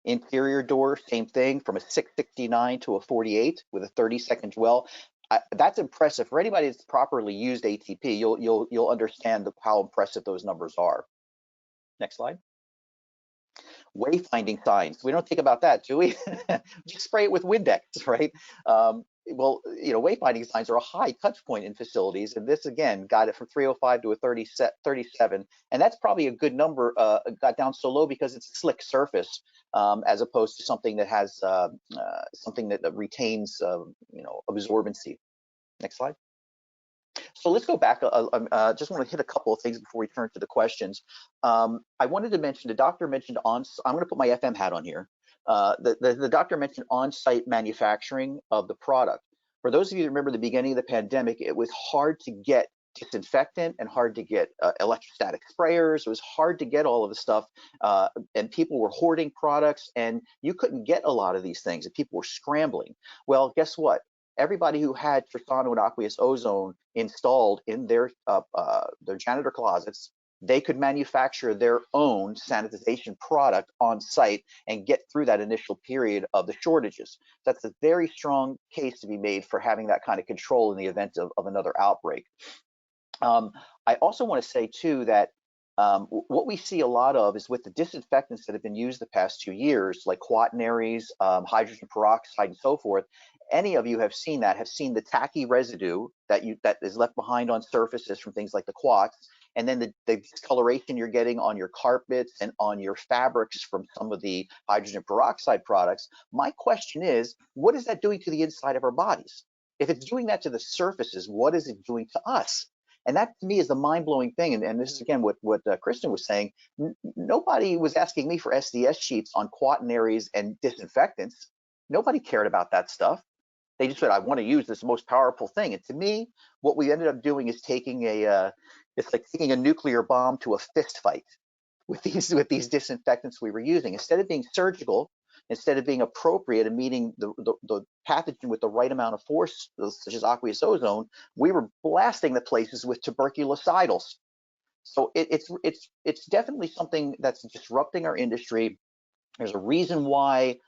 Interior door, same thing, from a 669 to a 48 with a 30-second dwell. That's impressive. For anybody that's properly used ATP, you'll understand how impressive those numbers are. Next slide. Wayfinding signs. We don't think about that, do we? Just spray it with Windex, right? Well, you know, wayfinding signs are a high touch point in facilities, and this again got it from 305 to a 37, and that's probably a good number. Got down so low because it's a slick surface, as opposed to something that has something that retains, you know, absorbency. Next slide. So let's go back. Just want to hit a couple of things before we turn to the questions. I wanted to mention, the doctor mentioned I'm going to put my FM hat on here. The doctor mentioned on-site manufacturing of the product. For those of you that remember the beginning of the pandemic, it was hard to get disinfectant and hard to get electrostatic sprayers. It was hard to get all of the stuff, and people were hoarding products, and you couldn't get a lot of these things, and people were scrambling. Well, guess what? Everybody who had Trisano and Aqueous Ozone installed in their janitor closets, they could manufacture their own sanitization product on site and get through that initial period of the shortages. That's a very strong case to be made for having that kind of control in the event of another outbreak. I also want to say too that what we see a lot of is with the disinfectants that have been used the past 2 years, like quaternaries, hydrogen peroxide, and so forth. Any of you have seen the tacky residue that is left behind on surfaces from things like the quats, and then the discoloration you're getting on your carpets and on your fabrics from some of the hydrogen peroxide products. My question is, what is that doing to the inside of our bodies? If it's doing that to the surfaces, what is it doing to us? And that to me is the mind-blowing thing. And this is again what Kristen was saying. Nobody was asking me for SDS sheets on quaternaries and disinfectants. Nobody cared about that stuff. They just said, I want to use this most powerful thing. And to me, what we ended up doing is taking it's like taking a nuclear bomb to a fist fight with these disinfectants we were using. Instead of being surgical, instead of being appropriate and meeting the pathogen with the right amount of force, such as aqueous ozone, we were blasting the places with tuberculocidals. So it's definitely something that's disrupting our industry. There's a reason why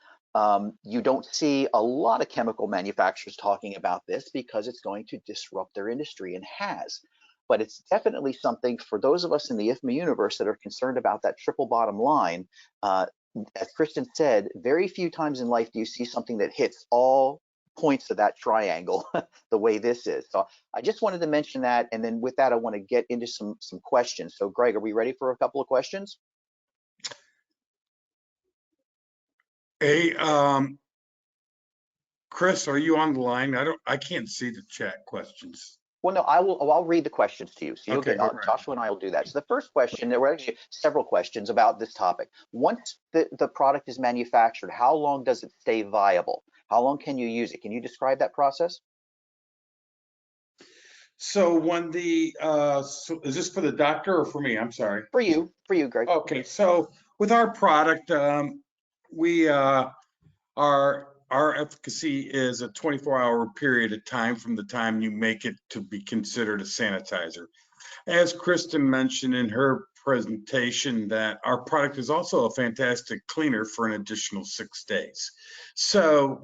you don't see a lot of chemical manufacturers talking about this, because it's going to disrupt their industry, and has. But it's definitely something for those of us in the IFMA universe that are concerned about that triple bottom line. As Kristen said, very few times in life do you see something that hits all points of that triangle the way this is. So I just wanted to mention that, and then with that, I want to get into some questions. So Greg, are we ready for a couple of questions? Hey, Chris, are you on the line? I can't see the chat questions. Well, no, I'll read the questions to you. So you'll Okay, get, Joshua and I will do that. So the first question, there were actually several questions about this topic. Once the product is manufactured, how long does it stay viable? How long can you use it? Can you describe that process? So when so is this for the doctor or for me? I'm sorry. For you, Greg. Okay, so with our product, our efficacy is a 24-hour period of time from the time you make it to be considered a sanitizer. As Kristen mentioned in her presentation, that our product is also a fantastic cleaner for an additional 6 days. So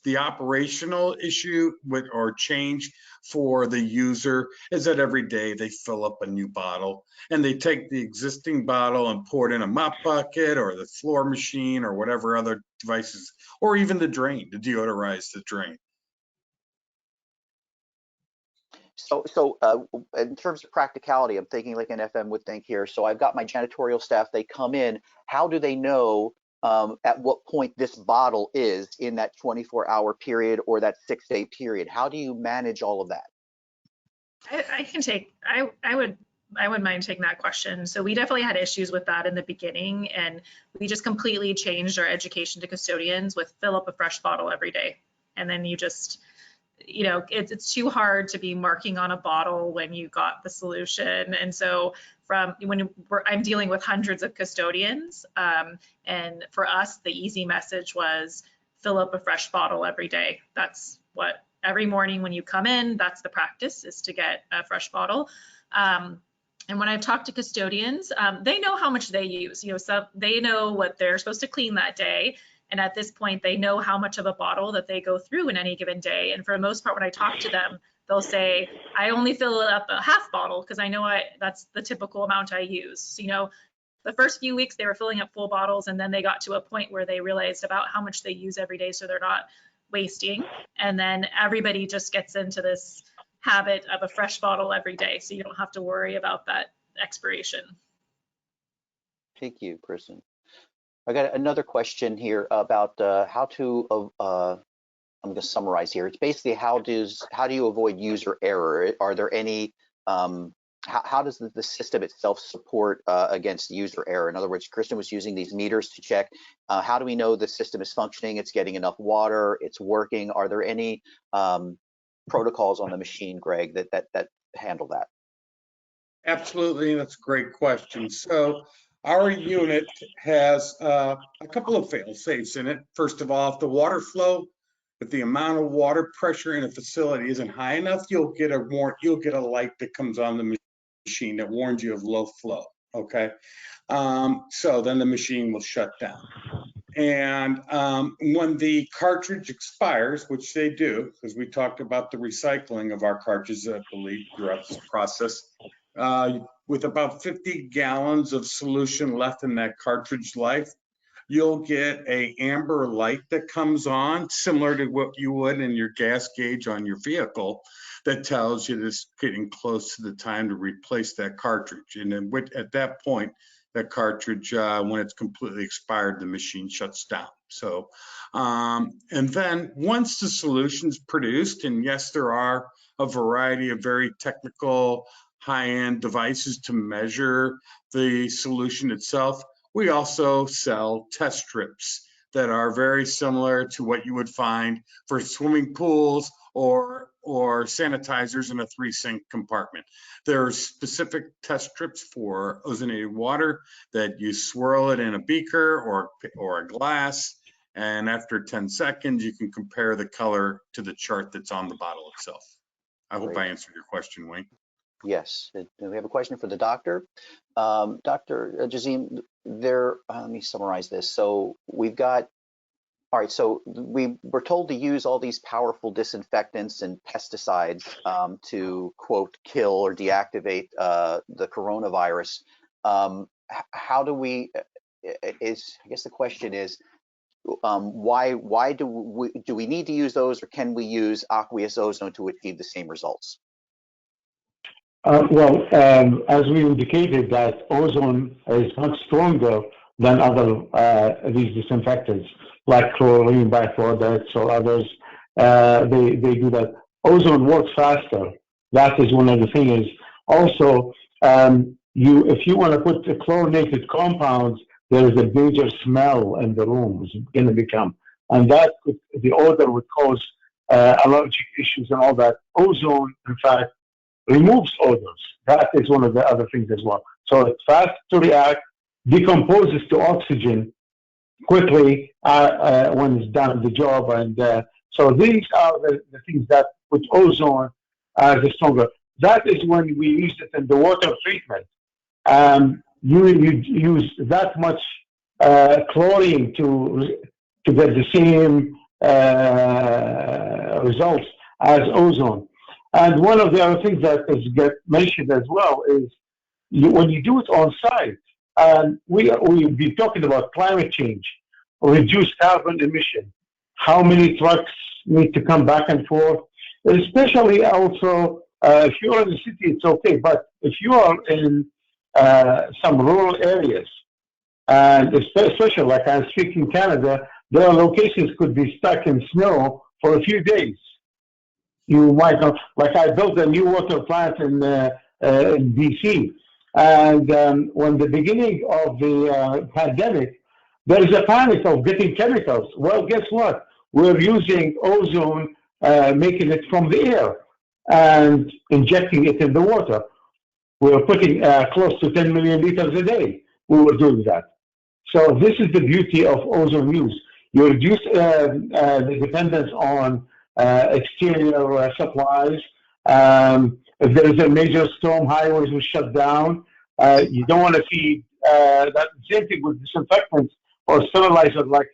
the operational issue or change for the user is that every day they fill up a new bottle, and they take the existing bottle and pour it in a mop bucket or the floor machine or whatever other devices, or even the drain to deodorize the drain. So in terms of practicality, I'm thinking like an FM would think here. So I've got my janitorial staff, they come in. How do they know at what point this bottle is in that 24-hour period or that 6-day period? How do you manage all of that? I would mind taking that question. So we definitely had issues with that in the beginning, and we just completely changed our education to custodians with fill up a fresh bottle every day. And then you just, you know, it's too hard to be marking on a bottle when you got the solution. And so I'm dealing with hundreds of custodians, and for us, the easy message was fill up a fresh bottle every day. That's what, every morning when you come in, that's the practice, is to get a fresh bottle. And when I've talked to custodians, they know how much they use. So they know what they're supposed to clean that day. And at this point, they know how much of a bottle that they go through in any given day. And for the most part, when I talk to them, they'll say, I only fill up a half bottle because I know that's the typical amount I use. So, the first few weeks they were filling up full bottles, and then they got to a point where they realized about how much they use every day, so they're not wasting. And then everybody just gets into this habit of a fresh bottle every day, so you don't have to worry about that expiration. Thank you, Kristen. I got another question here about how to, I'm going to summarize here. It's basically how do you avoid user error? Are there any, how does the system itself support against user error? In other words, Kristen was using these meters to check. How do we know the system is functioning? It's getting enough water, it's working. Are there any protocols on the machine, Greg, that handle that? Absolutely, that's a great question. So our unit has a couple of fail-safes in it. First of all, if the water flow, if the amount of water pressure in a facility isn't high enough, you'll get a light that comes on the machine that warns you of low flow. Okay, so then the machine will shut down. And when the cartridge expires, which they do, because we talked about the recycling of our cartridges, I believe, throughout this process, with about 50 gallons of solution left in that cartridge life, you'll get a amber light that comes on, similar to what you would in your gas gauge on your vehicle, that tells you it's getting close to the time to replace that cartridge. And then at that point, that cartridge, when it's completely expired, the machine shuts down. So, and then once the solution's produced, and yes, there are a variety of very technical high-end devices to measure the solution itself, we also sell test strips that are very similar to what you would find for swimming pools or sanitizers in a 3-sink compartment. There are specific test strips for ozonated water that you swirl it in a beaker or a glass, and after 10 seconds, you can compare the color to the chart that's on the bottle itself. I hope I answered your question, Wayne. Yes. We have a question for the doctor. Dr. Jasim, let me summarize this. So we've got, all right, so we were told to use all these powerful disinfectants and pesticides to, quote, kill or deactivate the coronavirus. How do we, I guess the question is, why do we need to use those, or can we use aqueous ozone to achieve the same results? As we indicated, that ozone is much stronger than other these disinfectants, like chlorine, bifluoridates, or others. They do that. Ozone works faster. That is one of the things. Also, if you want to put the chlorinated compounds, there is a major smell in the room. It's going to become, and the odor would cause allergic issues and all that. Ozone, in fact, removes odors. That is one of the other things as well. So it's fast to react, decomposes to oxygen quickly when it's done the job. And so these are the things that put ozone as a stronger. That is when we use it in the water treatment. You use that much chlorine to get the same results as ozone. And one of the other things that is get mentioned as well is when you do it on site, and we've been talking about climate change, reduced carbon emission, how many trucks need to come back and forth, especially also if you're in the city, it's okay, but if you are in some rural areas, and especially like I speak in Canada, there are locations could be stuck in snow for a few days. You might not, like I built a new water plant in BC, and when the beginning of the pandemic, there is a panic of getting chemicals. Well, guess what? We're using ozone, making it from the air and injecting it in the water. We were putting close to 10 million liters a day. We were doing that. So this is the beauty of ozone use. You reduce the dependence on exterior supplies, If there is a major storm, highways will shut down. You don't want to feed that. Same thing with disinfectants or sterilizers like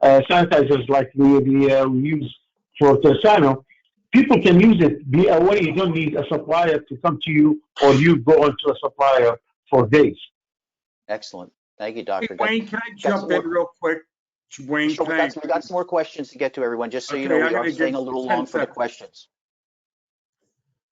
sanitizers like we use for Tersano. People can use it. Be aware you don't need a supplier to come to you or you go onto a supplier for days. Excellent. Thank you, Hey, Doctor. Wayne, can I Got jump some in more. real quick? Wayne, Sure, can I? we got some more questions to get to, everyone. Just so you know, Okay, I'm we are gonna staying give a little 10 long for the seconds. questions.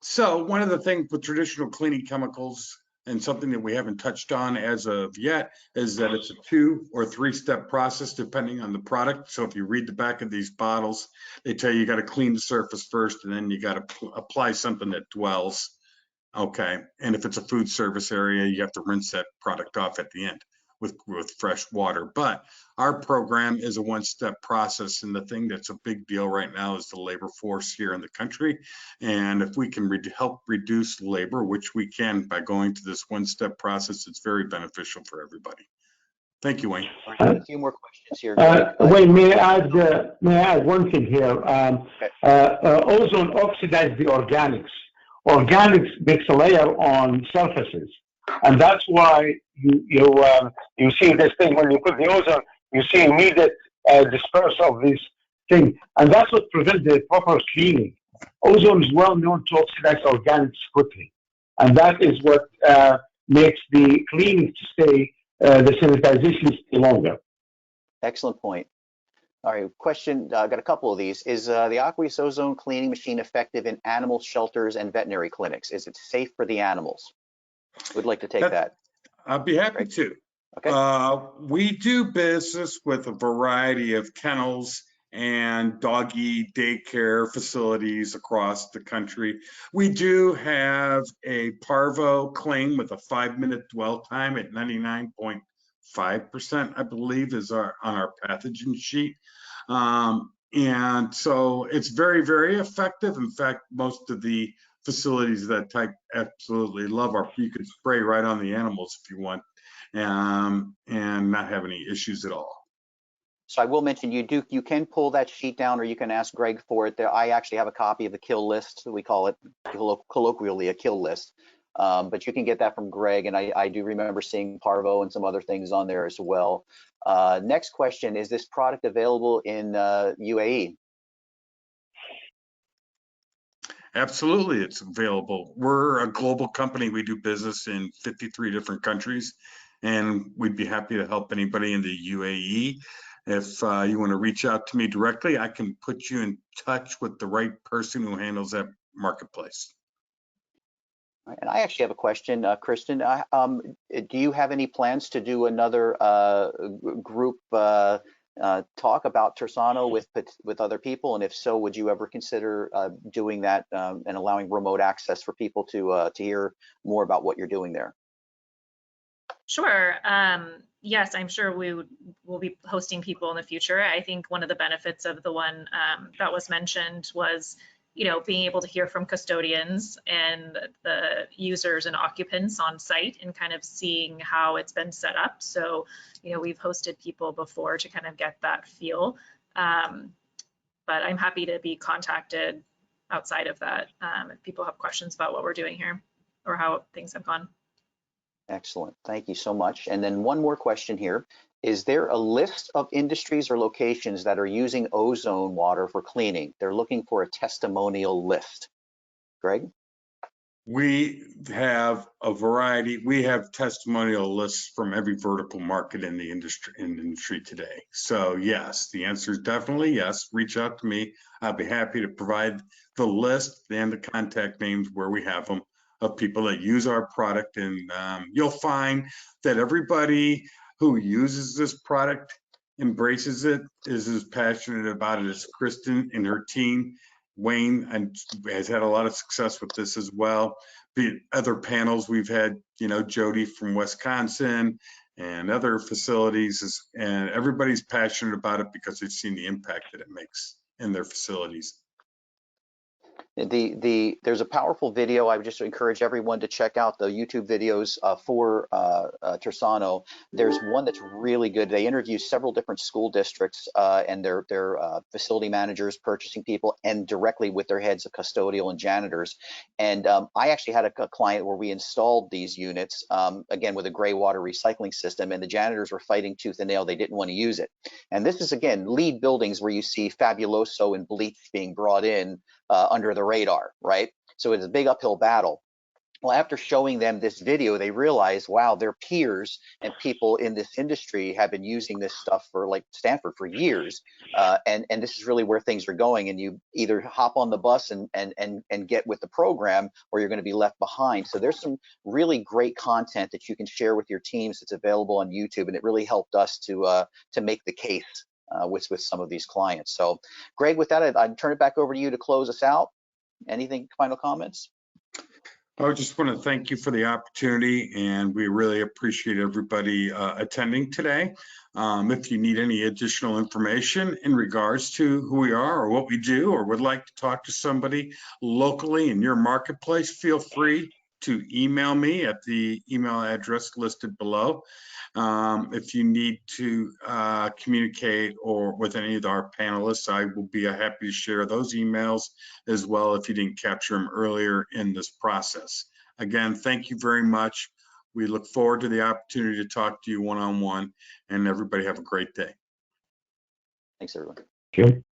So one of the things with traditional cleaning chemicals and something that we haven't touched on as of yet is that it's a 2 or 3-step process depending on the product. So if you read the back of these bottles, they tell you got to clean the surface first and then you got to apply something that dwells. Okay, and if it's a food service area, you have to rinse that product off at the end with fresh water. But our program is a 1-step process, and the thing that's a big deal right now is the labor force here in the country. And if we can help reduce labor, which we can by going to this 1-step process, it's very beneficial for everybody. Thank you, Wayne. All right, a few more questions here, Greg. Wait, may I add one thing here? Okay. Ozone oxidizes the organics. Organics makes a layer on surfaces, and that's why you see this thing when you put the ozone, you see immediate disperse of this thing, and that's what prevents the proper cleaning. Ozone is well known to oxidize organics quickly, and that is what makes the cleaning to stay, the sanitization stay longer. Excellent point. All right, question, got a couple of these. Is the Aqueous Ozone cleaning machine effective in animal shelters and veterinary clinics? Is it safe for the animals? Would like to take that. I'd be happy Great. to. Okay. We do business with a variety of kennels and doggy daycare facilities across the country. We do have a parvo claim with a 5-minute dwell time at 99.5%, I believe, is on our pathogen sheet. And so it's very, very effective. In fact, most of the facilities that type absolutely love you can spray right on the animals if you want, and not have any issues at all. So I will mention you can pull that sheet down, or you can ask Greg for it. I actually have a copy of the kill list. We call it colloquially a kill list, but you can get that from Greg. And I do remember seeing parvo and some other things on there as well. Next question: is this product available in UAE? Absolutely, it's available. We're a global company. We do business in 53 different countries, and we'd be happy to help anybody in the UAE. If you want to reach out to me directly, I can put you in touch with the right person who handles that marketplace. And I actually have a question, Kristen. Do you have any plans to do another group talk about Tersano with other people? And if so, would you ever consider doing that and allowing remote access for people to hear more about what you're doing there? Sure. Yes, I'm sure we'll be hosting people in the future. I think one of the benefits of the one that was mentioned was, being able to hear from custodians and the users and occupants on site and kind of seeing how it's been set up. So, we've hosted people before to kind of get that feel. But I'm happy to be contacted outside of that if people have questions about what we're doing here or how things have gone. Excellent. Thank you so much. And then one more question here. Is there a list of industries or locations that are using ozone water for cleaning? They're looking for a testimonial list. Greg? We have a variety. We have testimonial lists from every vertical market in the industry today. So yes, the answer is definitely yes. Reach out to me. I'll be happy to provide the list and the contact names where we have them of people that use our product. And you'll find that everybody who uses this product embraces it, is as passionate about it as Kristen and her team. Wayne has had a lot of success with this as well. The other panels we've had, Jody from Wisconsin and other facilities, and everybody's passionate about it because they've seen the impact that it makes in their facilities. There's a powerful video. I would just encourage everyone to check out the YouTube videos for Tersano. There's one that's really good. They interview several different school districts and their facility managers, purchasing people, and directly with their heads of custodial and janitors. And I actually had a client where we installed these units, again, with a gray water recycling system, and the janitors were fighting tooth and nail. They didn't want to use it. And this is, again, lead buildings where you see Fabuloso and bleach being brought in under the radar, right? So it's a big uphill battle. Well, after showing them this video, they realized, wow, their peers and people in this industry have been using this stuff for, like Stanford, for years. And this is really where things are going. And you either hop on the bus and get with the program, or you're going to be left behind. So there's some really great content that you can share with your teams that's available on YouTube. And it really helped us to make the case with some of these clients. So Greg, with that, I'd turn it back over to you to close us out. Anything, final comments? I just want to thank you for the opportunity, and we really appreciate everybody attending today. If you need any additional information in regards to who we are or what we do, or would like to talk to somebody locally in your marketplace, feel free to email me at the email address listed below. If you need to communicate or with any of our panelists, I will be happy to share those emails as well if you didn't capture them earlier in this process. Again, thank you very much. We look forward to the opportunity to talk to you one-on-one, and everybody have a great day. Thanks, everyone. Thank you.